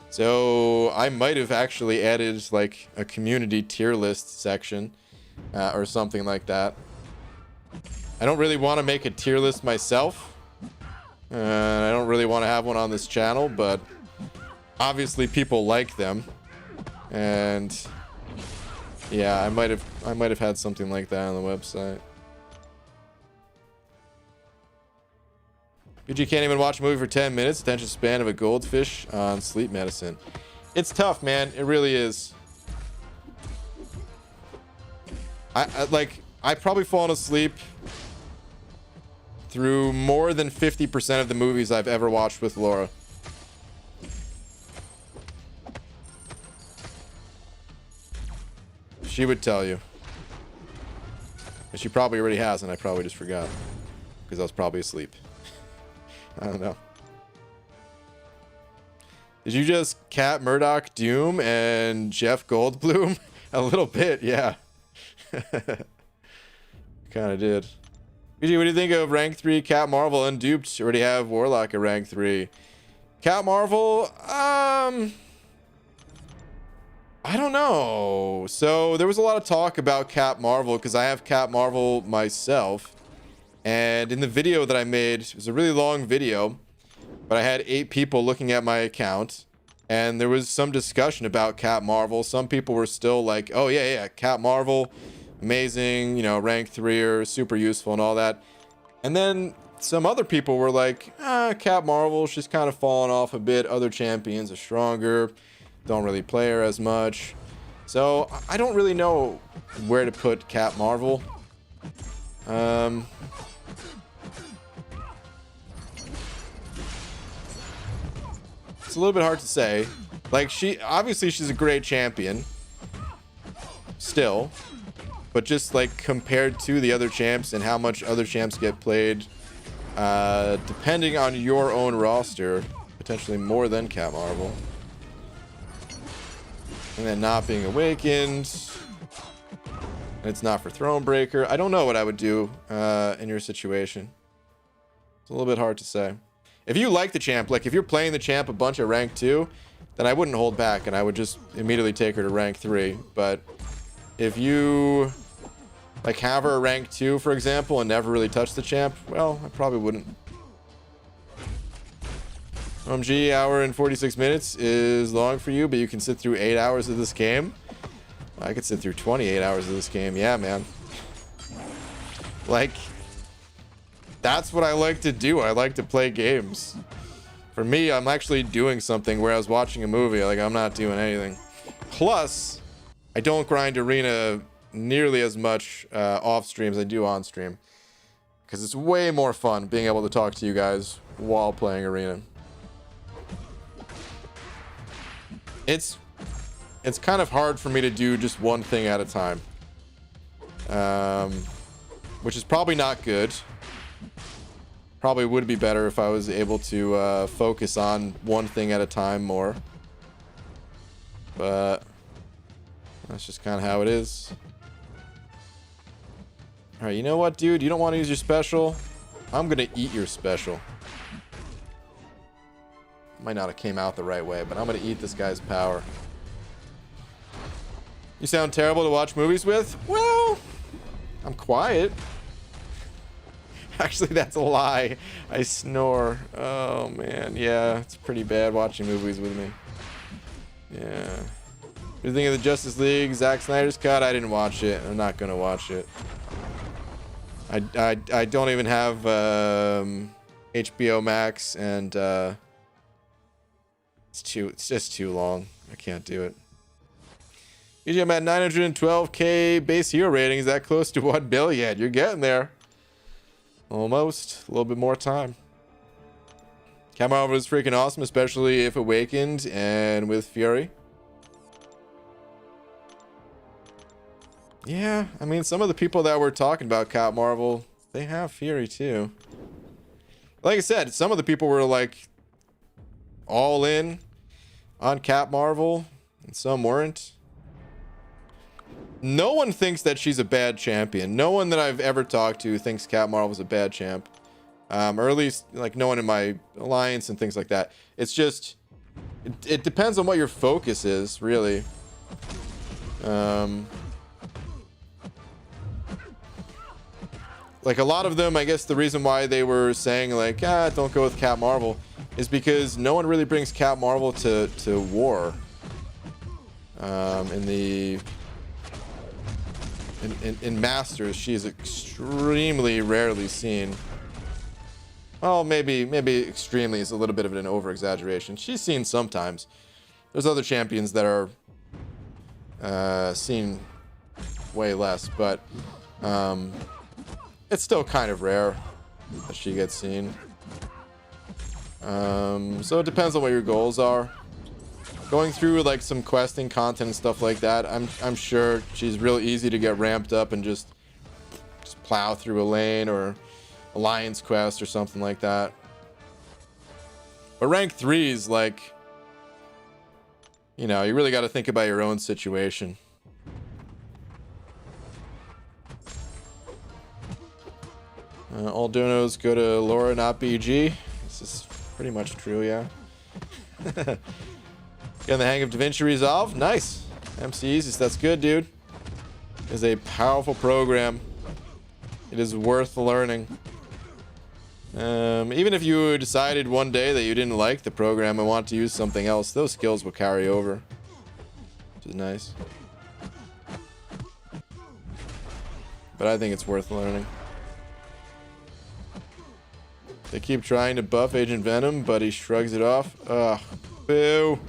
So I might have actually added like a community tier list section or something like that. I don't really want to make a tier list myself. I don't really want to have one on this channel, but obviously people like them. And yeah, I might have had something like that on the website. You can't even watch a movie for 10 minutes. Attention span of a goldfish on sleep medicine. It's tough, man. It really is. I've probably fallen asleep through more than 50% of the movies I've ever watched with Laura. She would tell you. But she probably already has, and I probably just forgot. Because I was probably asleep. I don't know. Did you just Cat Murdoch Doom and Jeff Goldblum? A little bit, yeah. Kind of did. BG, what do you think of rank 3 Cat Marvel unduped? Already have Warlock at rank 3. Cat Marvel, I don't know. So there was a lot of talk about Cat Marvel because I have Cat Marvel myself. And in the video that I made, it was a really long video, but I had 8 people looking at my account, and there was some discussion about Cat Marvel. Some people were still like, oh yeah, Cat Marvel, amazing, you know, rank 3er, super useful and all that. And then some other people were like, Cat Marvel, she's kind of fallen off a bit. Other champions are stronger, don't really play her as much. So I don't really know where to put Cat Marvel. It's a little bit hard to say. Like, obviously she's a great champion still, but just like compared to the other champs and how much other champs get played, depending on your own roster, potentially more than Cat Marvel. And then not being awakened, and it's not for Thronebreaker. I don't know what I would do in your situation. It's a little bit hard to say. If you like the champ, like if you're playing the champ a bunch at rank 2, then I wouldn't hold back and I would just immediately take her to rank 3. But if you like have her at rank 2, for example, and never really touch the champ, well, I probably wouldn't. OMG, hour and 46 minutes is long for you, but you can sit through 8 hours of this game. I could sit through 28 hours of this game. Yeah, man. Like, that's what I like to do. I like to play games. For me, I'm actually doing something, where I was watching a movie. Like, I'm not doing anything. Plus, I don't grind arena nearly as much off stream as I do on stream, because it's way more fun being able to talk to you guys while playing arena. It's kind of hard for me to do just one thing at a time, which is probably not good. Probably would be better if I was able to focus on one thing at a time more, but that's just kind of how it is. All right, you know what, dude? You don't want to use your special? I'm gonna eat your special. Might not have came out the right way, but I'm gonna eat this guy's power. You sound terrible to watch movies with? Well, I'm quiet. Actually, that's a lie. I snore. Oh, man. Yeah, it's pretty bad watching movies with me. Yeah. What do you think of the Justice League, Zack Snyder's cut? I didn't watch it. I'm not going to watch it. I don't even have HBO Max, and it's just too long. I can't do it. Usually I'm at 912k base hero rating. Is that close to 1 billion? You're getting there. Almost. A little bit more time. Camarova is freaking awesome, especially if awakened and with Fury. Yeah, I mean, some of the people that we're talking about, Cap Marvel, they have Fury too. Like I said, some of the people were like all in on Cap Marvel, and some weren't. No one thinks that she's a bad champion. No one that I've ever talked to thinks Cap Marvel's a bad champ. Or at least, like, no one in my alliance and things like that. It's just, it depends on what your focus is, really. Like, a lot of them, I guess the reason why they were saying, like, don't go with Cap Marvel is because no one really brings Cap Marvel to war. In Masters, she is extremely rarely seen. Well, maybe extremely is a little bit of an over-exaggeration. She's seen sometimes. There's other champions that are seen way less, but it's still kind of rare that she gets seen. So it depends on what your goals are. Going through like some questing content and stuff like that, I'm sure she's real easy to get ramped up and just plow through a lane or alliance quest or something like that. But rank 3 is like, you know, you really got to think about your own situation. All donos go to Laura, not BG. This is pretty much true, yeah. Getting the hang of DaVinci Resolve. Nice. MC Easy. That's good, dude. It is a powerful program. It is worth learning. Even if you decided one day that you didn't like the program and want to use something else, those skills will carry over, which is nice. But I think it's worth learning. They keep trying to buff Agent Venom, but he shrugs it off. Ugh. Boo.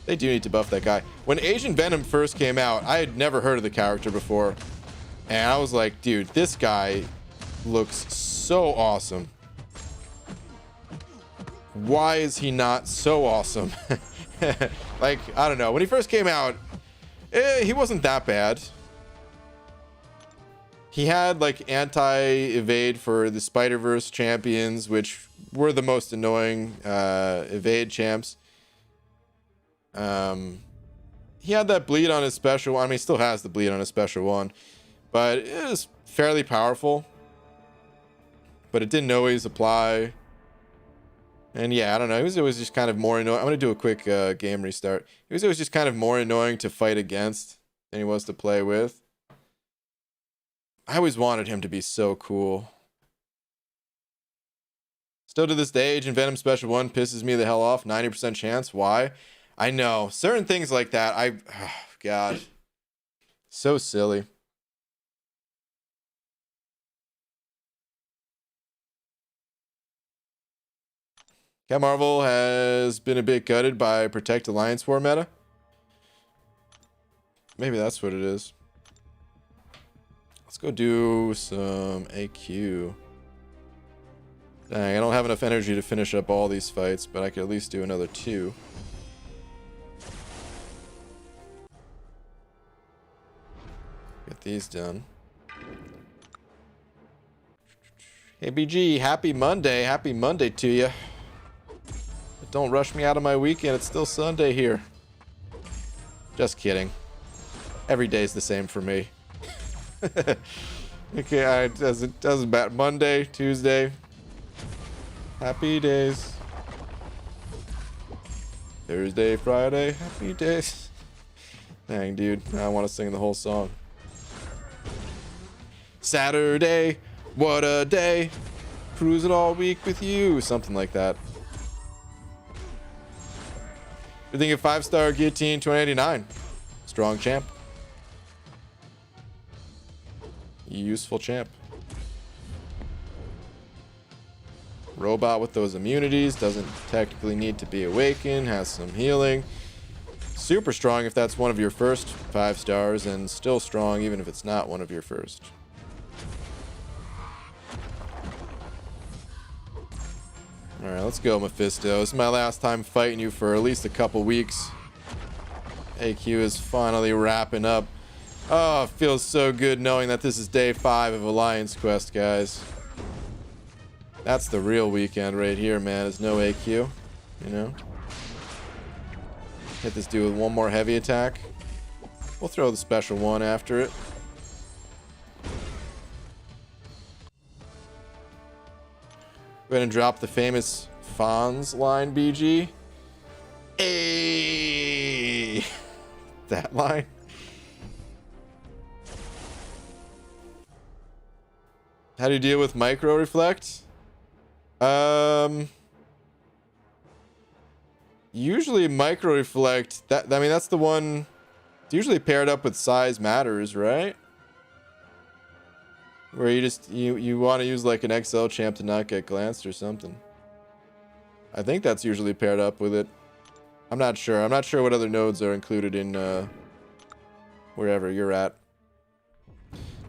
They do need to buff that guy. When Agent Venom first came out, I had never heard of the character before. And I was like, dude, this guy looks so awesome. Why is he not so awesome? Like, I don't know. When he first came out, he wasn't that bad. He had like anti-evade for the Spider-Verse champions, which were the most annoying evade champs. He had that bleed on his special one. I mean, he still has the bleed on his special one, but it was fairly powerful. But it didn't always apply. And yeah, I don't know. He was always just kind of more annoying. I'm going to do a quick game restart. He was always just kind of more annoying to fight against than he was to play with. I always wanted him to be so cool. Still to this day, Agent Venom Special 1 pisses me the hell off. 90% chance. Why? I know. Certain things like that, oh, God. So silly. Cat Marvel has been a bit gutted by Protect Alliance War meta. Maybe that's what it is. Let's go do some AQ. Dang, I don't have enough energy to finish up all these fights, but I could at least do another 2. Get these done. Hey BG, happy Monday. Happy Monday to you. But don't rush me out of my weekend. It's still Sunday here. Just kidding. Every day's the same for me. Okay, it doesn't matter. Monday, Tuesday. Happy days. Thursday, Friday. Happy days. Dang, dude. Now I want to sing the whole song. Saturday. What a day. Cruising all week with you. Something like that. You're thinking 5-star guillotine 2089. Strong champ. Useful champ. Robot with those immunities. Doesn't technically need to be awakened. Has some healing. Super strong if that's one of your first 5 stars. And still strong even if it's not one of your first. Alright, let's go, Mephisto. This is my last time fighting you for at least a couple weeks. AQ is finally wrapping up. Oh, it feels so good knowing that this is day 5 of Alliance Quest, guys. That's the real weekend right here, man. There's no AQ, you know? Hit this dude with one more heavy attack. We'll throw the special one after it. Go ahead and drop the famous Fonz line, BG. Hey! That line. How do you deal with micro reflect? Usually micro reflect, I mean that's the one, it's usually paired up with size matters, right? Where you just you want to use like an XL champ to not get glanced or something. I think that's usually paired up with it. I'm not sure. I'm not sure what other nodes are included in wherever you're at.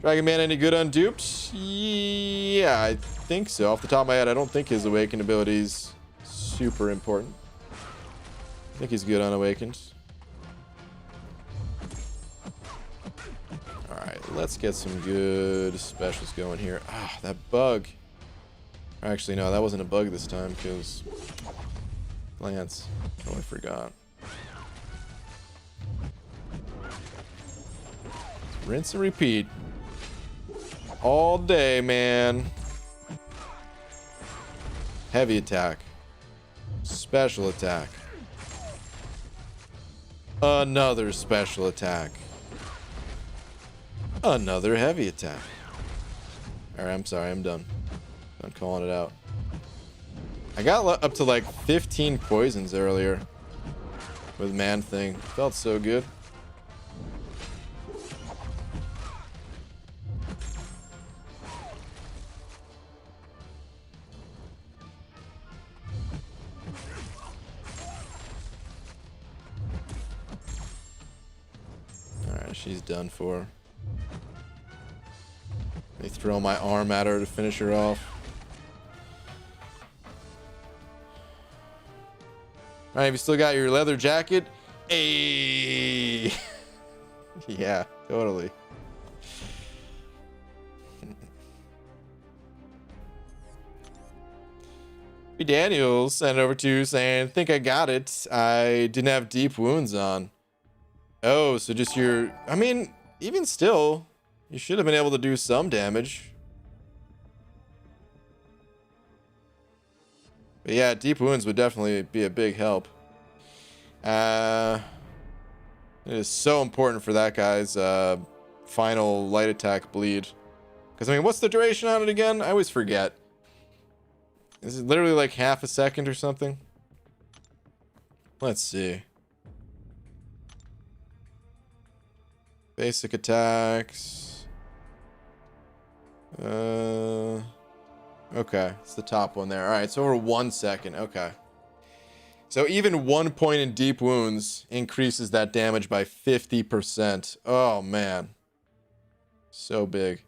Dragon Man any good on duped? Yeah, I think so. Off the top of my head, I don't think his awakened ability is super important. I think he's good on awakened. Alright, let's get some good specials going here. Ah, that bug. Actually, no, that wasn't a bug this time, because... Glance. Oh, I forgot. Rinse and repeat. All day, man. Heavy attack. Special attack. Another special attack. Another heavy attack. Alright, I'm sorry, I'm done. I'm calling it out. I got up to like 15 poisons earlier with Man Thing. Felt so good. Alright, she's done for. Let me throw my arm at her to finish her off. Alright, have you still got your leather jacket? Hey! Yeah, totally. B. Daniels sent it over to saying, think I got it. I didn't have deep wounds on. Oh, so just your... I mean, even still, you should have been able to do some damage. But yeah, deep wounds would definitely be a big help. It is so important for that guy's final light attack bleed. Because, I mean, what's the duration on it again? I always forget. Is it literally like half a second or something? Let's see. Basic attacks. Okay, it's the top one there. All right, it's over 1 second. Okay. So even 1 point in deep wounds increases that damage by 50%. Oh, man. So big.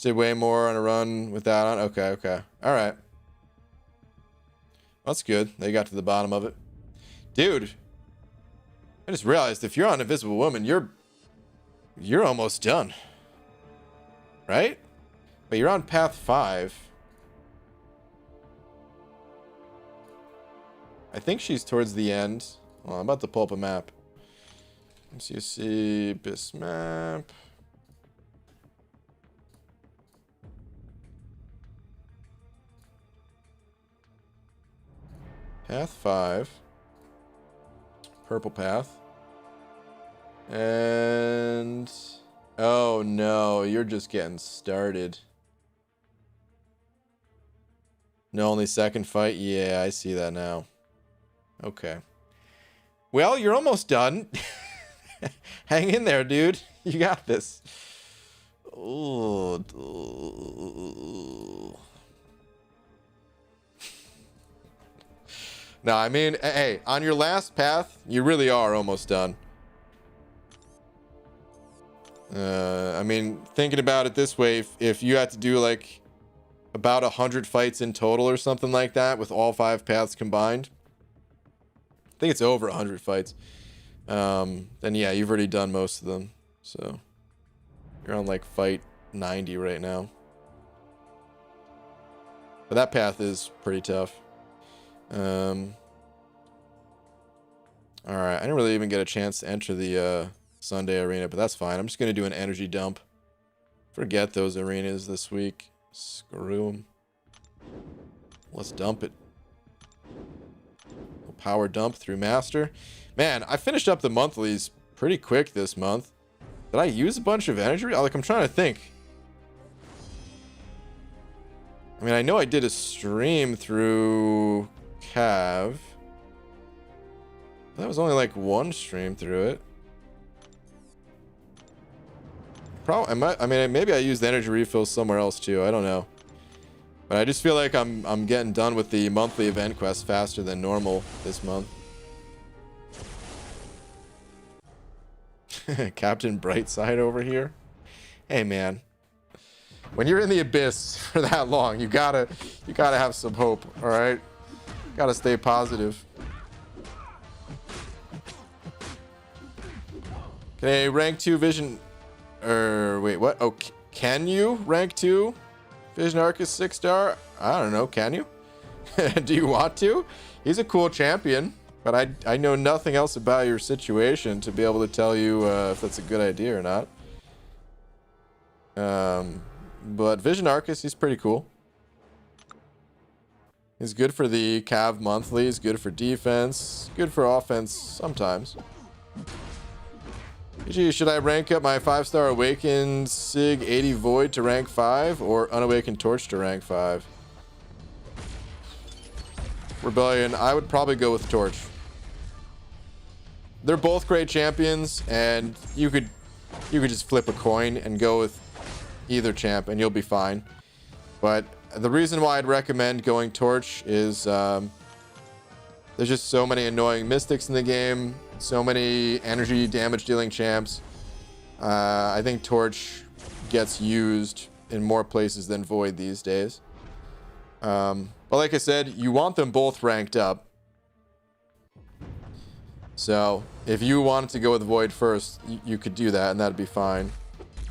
Did way more on a run with that on. Okay, okay. All right. That's good. They got to the bottom of it. Dude, I just realized if you're on Invisible Woman, you're almost done. Right? But you're on path 5. I think she's towards the end. Well, I'm about to pull up a map. So you see this map. Path 5. Purple path. And... oh no, you're just getting started. No, only second fight? Yeah, I see that now. Okay. Well, you're almost done. Hang in there, dude. You got this. Ooh. No, I mean, hey, on your last path, you really are almost done. I mean, thinking about it this way, if you had to do like about 100 fights in total or something like that with all 5 paths combined, I think it's over 100 fights. Then yeah, you've already done most of them. So you're on like fight 90 right now. But that path is pretty tough. Alright, I didn't really even get a chance to enter the Sunday arena, but that's fine. I'm just going to do an energy dump. Forget those arenas this week. Screw them. Let's dump it. We'll power dump through Master. Man, I finished up the monthlies pretty quick this month. Did I use a bunch of energy? Like, I'm trying to think. I mean, I know I did a stream through Cav. That was only like 1 stream through it. Probably, I mean, maybe I used the energy refill somewhere else too. I don't know. But I just feel like I'm getting done with the monthly event quest faster than normal this month. Captain Brightside over here. Hey man, when you're in the abyss for that long, you gotta have some hope. All right, gotta stay positive. Can a rank 2 vision? Wait, what? Oh, can you rank 2 Vision Arcus 6-star? I don't know. Can you? Do you want to? He's a cool champion, but I know nothing else about your situation to be able to tell you if that's a good idea or not. But Vision Arcus, he's pretty cool. He's good for the Cav monthly. He's good for defense. Good for offense sometimes. Gee, should I rank up my 5-star Awakened Sig 80 Void to rank 5 or Unawakened Torch to rank 5? Rebellion, I would probably go with Torch. They're both great champions, and you could just flip a coin and go with either champ and you'll be fine. But the reason why I'd recommend going Torch is there's just so many annoying mystics in the game. So many energy damage dealing champs. I think Torch gets used in more places than Void these days. But like I said, you want them both ranked up. So if you wanted to go with Void first, you could do that and that'd be fine.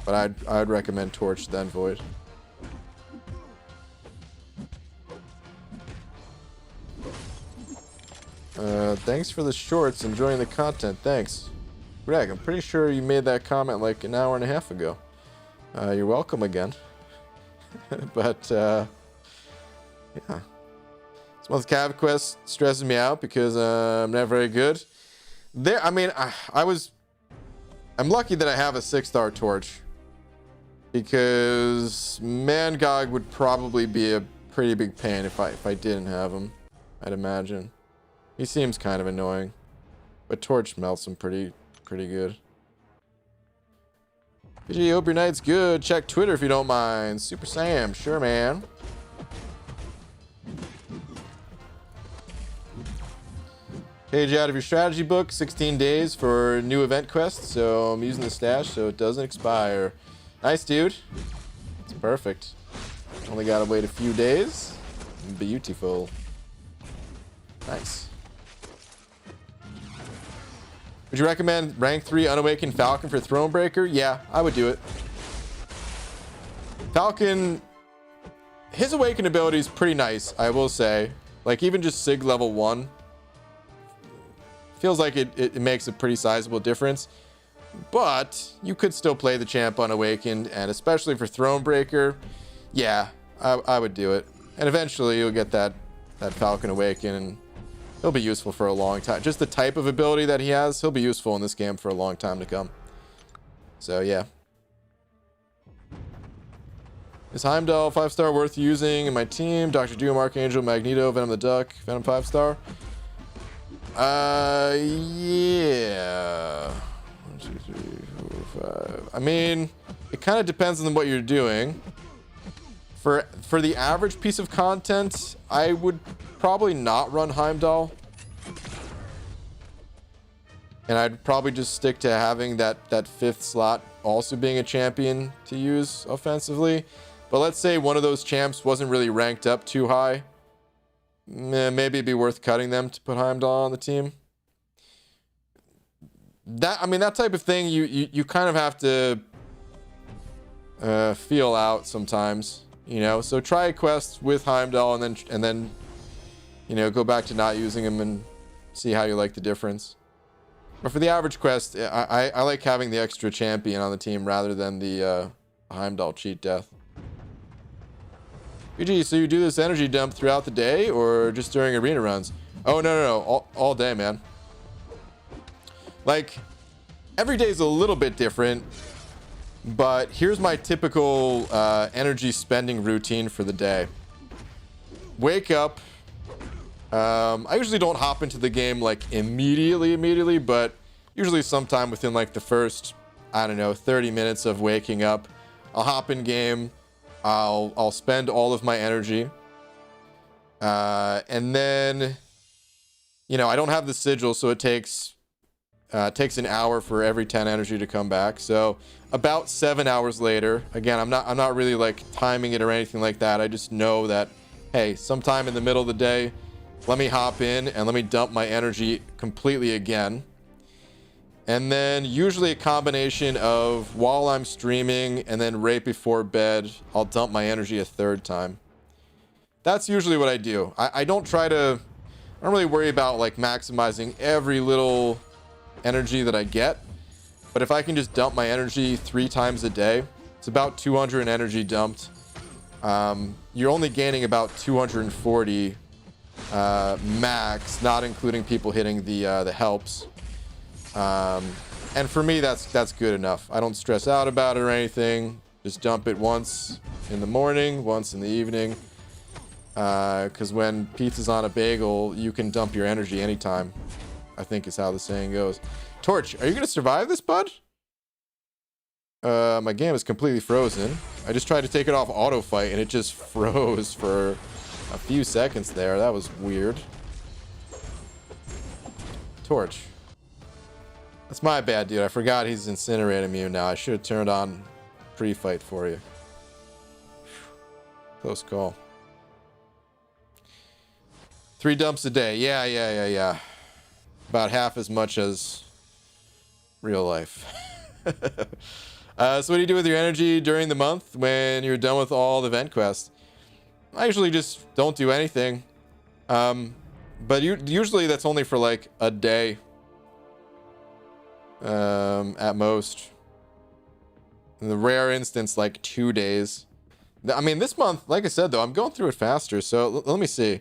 But I'd recommend Torch then Void. Thanks for the shorts. Enjoying the content. Thanks. Greg, I'm pretty sure you made that comment like an hour and a half ago. You're welcome again. But, yeah. This month's Cav quest stresses me out because I'm not very good. I mean, I'm lucky that I have a 6-star Torch. Because Mangog would probably be a pretty big pain if I didn't have him, I'd imagine. He seems kind of annoying, but Torch melts him pretty good. PG, hope your night's good. Check Twitter if you don't mind. Super Sam, sure man. Page out of your strategy book, 16 days for new event quests, so I'm using the stash so it doesn't expire. Nice, dude. It's perfect. Only gotta wait a few days. Beautiful. Nice. Would you recommend rank 3 Unawakened Falcon for Thronebreaker? Yeah, I would do it. Falcon, his awakened ability is pretty nice, I will say. Like, even just Sig level 1. Feels like it makes a pretty sizable difference. But you could still play the champ Unawakened, and especially for Thronebreaker, yeah, I would do it. And eventually you'll get that Falcon Awaken, and he'll be useful for a long time. Just the type of ability that he has, he'll be useful in this game for a long time to come. So yeah. Is Heimdall 5-star worth using in my team? Dr. Doom, Archangel, Magneto, Venom the Duck, Venom 5-star? Yeah. 1, 2, 3, 4, 5. I mean, it kind of depends on what you're doing. For the average piece of content, I would probably not run Heimdall. And I'd probably just stick to having that 5th slot also being a champion to use offensively. But let's say one of those champs wasn't really ranked up too high. Maybe it'd be worth cutting them to put Heimdall on the team. That type of thing you kind of have to feel out sometimes. You know, so try a quest with Heimdall and then you know, go back to not using him and see how you like the difference. But for the average quest, I like having the extra champion on the team rather than the Heimdall cheat death. PG, so you do this energy dump throughout the day or just during arena runs? Oh, no. All day, man. Like, every day is a little bit different. But here's my typical energy spending routine for the day. Wake up. I usually don't hop into the game like immediately, but usually sometime within like the first, I don't know, 30 minutes of waking up, I'll hop in game. I'll spend all of my energy. And then, you know, I don't have the sigil, so it takes an hour for every 10 energy to come back. So about 7 hours later, again, I'm not really like timing it or anything like that. I just know that, hey, sometime in the middle of the day, let me hop in and let me dump my energy completely again. And then usually a combination of while I'm streaming and then right before bed, I'll dump my energy a 3rd time. That's usually what I do. I don't really worry about like maximizing every little energy that I get. But if I can just dump my energy 3 times a day, it's about 200 energy dumped. You're only gaining about 240 max, not including people hitting the helps. And for me, that's good enough. I don't stress out about it or anything. Just dump it once in the morning, once in the evening. Because when pizza's on a bagel, you can dump your energy anytime, I think is how the saying goes. Torch, are you going to survive this, bud? My game is completely frozen. I just tried to take it off auto fight and it just froze for a few seconds there. That was weird. Torch. That's my bad, dude. I forgot he's Incinerate immune now. I should have turned on pre-fight for you. Close call. 3 dumps a day. Yeah. About half as much as real life. So what do you do with your energy during the month when you're done with all the event quests? I usually just don't do anything. But usually that's only for like a day. At most. In the rare instance, like 2 days. I mean, this month, like I said, though, I'm going through it faster. So let me see.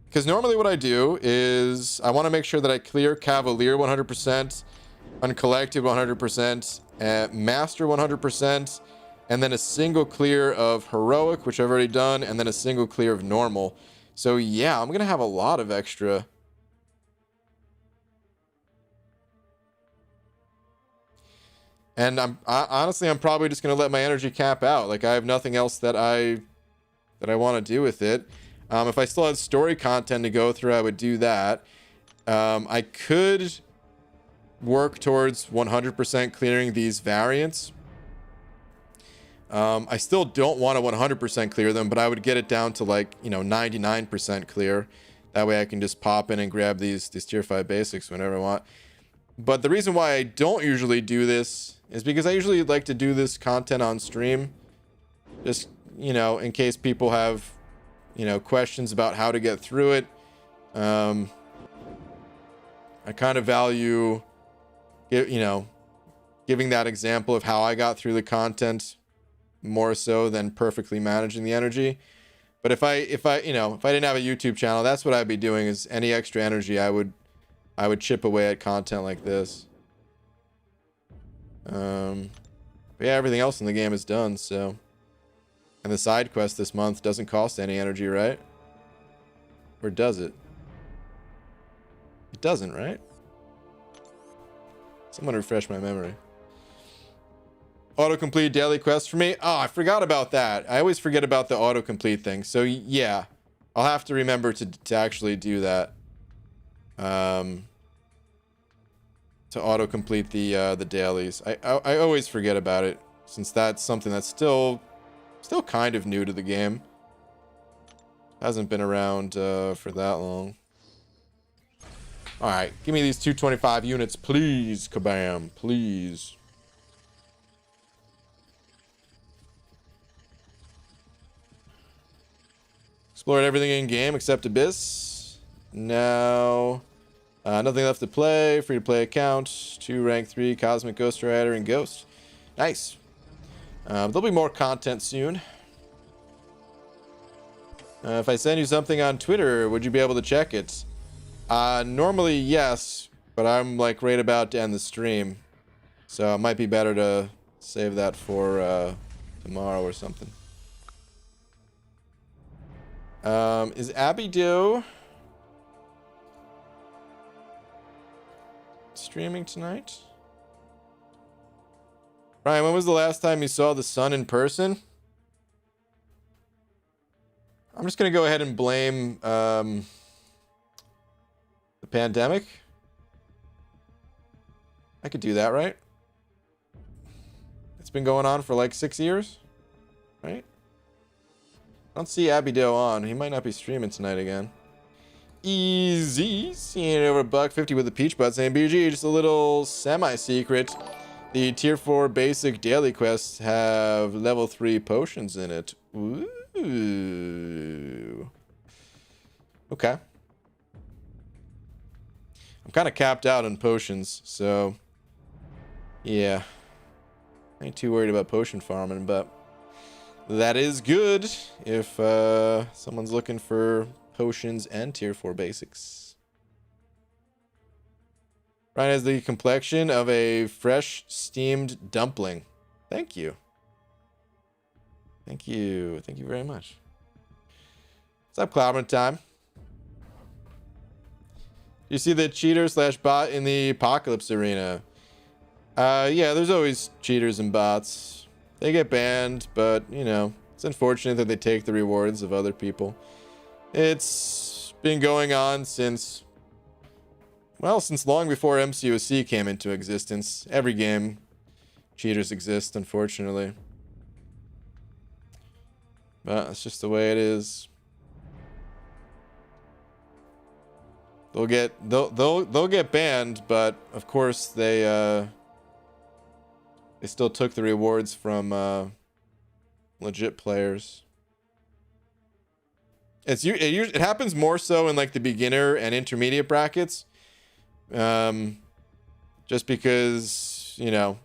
Because normally what I do is I want to make sure that I clear Cavalier 100%, Uncollected 100%, Master 100%, and then a single clear of Heroic, which I've already done, and then a single clear of Normal. So yeah, I'm going to have a lot of extra. And honestly, I'm probably just going to let my energy cap out. Like, I have nothing else that I want to do with it. If I still had story content to go through, I would do that. I could work towards 100% clearing these variants. I still don't want to 100% clear them, but I would get it down to like, 99% clear. That way I can just pop in and grab these tier 5 basics whenever I want. But the reason why I don't usually do this is because I usually like to do this content on stream. Just, in case people have, questions about how to get through it. I kind of value, giving that example of how I got through the content more so than perfectly managing the energy. But if I didn't have a YouTube channel, that's what I'd be doing. Is any extra energy I would chip away at content like this. But yeah, everything else in the game is done. So, and the side quest this month doesn't cost any energy, right? Or does it? It doesn't, right? Someone refresh my memory. Autocomplete daily quest for me. Oh, I forgot about that. I always forget about the autocomplete thing. So yeah, I'll have to remember to actually do that. To autocomplete the dailies. I always forget about it, since that's something that's still kind of new to the game. Hasn't been around for that long. All right, give me these 225 units, please. Kabam, please. Explored everything in game except Abyss. Now, nothing left to play. Free to play account. 2 rank 3 Cosmic Ghost Rider and Ghost. Nice. There'll be more content soon. If I send you something on Twitter, would you be able to check it? Normally, yes, but I'm like right about to end the stream. So it might be better to save that for tomorrow or something. Is Abby Doe streaming tonight? Ryan, when was the last time you saw the sun in person? I'm just gonna go ahead and blame the pandemic. I could do that, right? It's been going on for like 6 years, right? I don't see Abby Doe on. He might not be streaming tonight again. Easy. Seeing it over $1.50 with the peach bud saying, BG, just a little semi-secret. The tier 4 basic daily quests have level 3 potions in it. Ooh. Okay. I'm kind of capped out on potions, so yeah. I ain't too worried about potion farming, but that is good if someone's looking for potions and tier 4 basics. Ryan has the complexion of a fresh steamed dumpling. Thank you. Thank you. Thank you very much. What's up, Cloudman Time? You see the cheater / bot in the Apocalypse Arena? Yeah, there's always cheaters and bots. They get banned, but, it's unfortunate that they take the rewards of other people. It's been going on since long before MCOC came into existence. Every game, cheaters exist, unfortunately. But that's just the way it is. They'll get banned, but of course they still took the rewards from legit players. It happens more so in like the beginner and intermediate brackets. Just because, an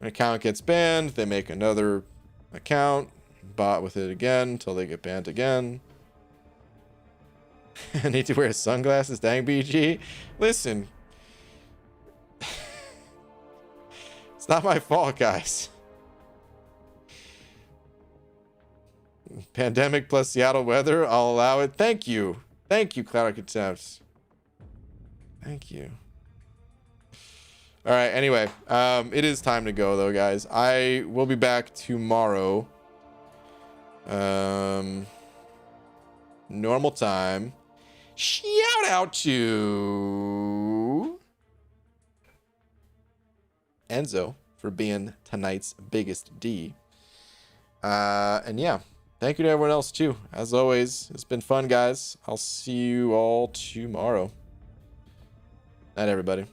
account gets banned, they make another account, bot with it again until they get banned again. I need to wear sunglasses, dang BG. Listen. It's not my fault, guys. Pandemic plus Seattle weather, I'll allow it. Thank you. Thank you, Cloud Contempt. Thank you. All right, anyway, it is time to go, though, guys. I will be back tomorrow. Normal time. Shout out to Enzo for being tonight's biggest D. And yeah, thank you to everyone else too. As always, it's been fun, guys. I'll see you all tomorrow. Night, everybody.